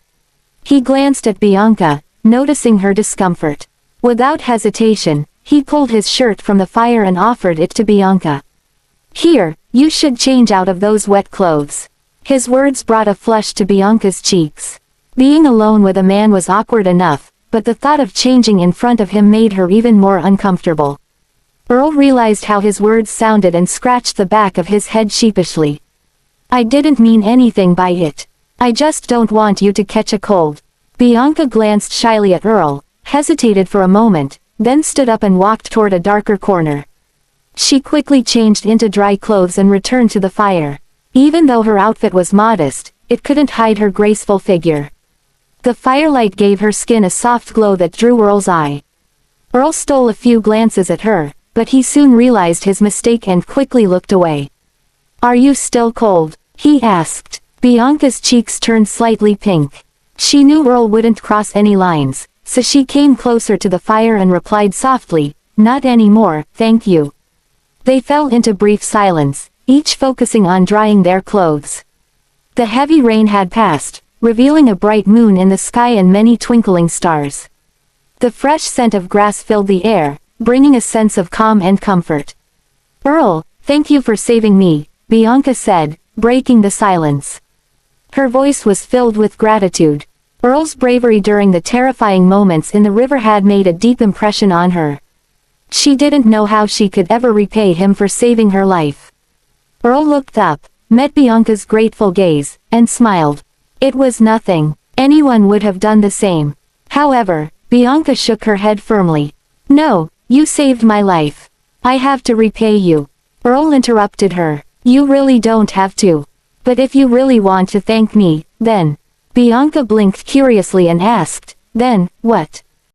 He glanced at Bianca, noticing her discomfort. Without hesitation, he pulled his shirt from the fire and offered it to Bianca. "Here, you should change out of those wet clothes." His words brought a flush to Bianca's cheeks. Being alone with a man was awkward enough, but the thought of changing in front of him made her even more uncomfortable. Earl realized how his words sounded and scratched the back of his head sheepishly. "I didn't mean anything by it. I just don't want you to catch a cold." Bianca glanced shyly at Earl, hesitated for a moment, then stood up and walked toward a darker corner. She quickly changed into dry clothes and returned to the fire. Even though her outfit was modest, it couldn't hide her graceful figure. The firelight gave her skin a soft glow that drew Earl's eye. Earl stole a few glances at her, but he soon realized his mistake and quickly looked away. "Are you still cold?" he asked. Bianca's cheeks turned slightly pink. She knew Earl wouldn't cross any lines, so she came closer to the fire and replied softly, "Not anymore, thank you." They fell into brief silence, each focusing on drying their clothes. The heavy rain had passed, revealing a bright moon in the sky and many twinkling stars. The fresh scent of grass filled the air, bringing a sense of calm and comfort. "Earl, thank you for saving me," Bianca said, breaking the silence. Her voice was filled with gratitude. Earl's bravery during the terrifying moments in the river had made a deep impression on her. She didn't know how she could ever repay him for saving her life. Earl looked up, met Bianca's grateful gaze, and smiled. It was nothing. Anyone would have done the same. However, Bianca shook her head firmly. "No, you saved my life. I have to repay you." Earl interrupted her. "You really don't have to. But if you really want to thank me, then..." Bianca blinked curiously and asked, "Then, what?"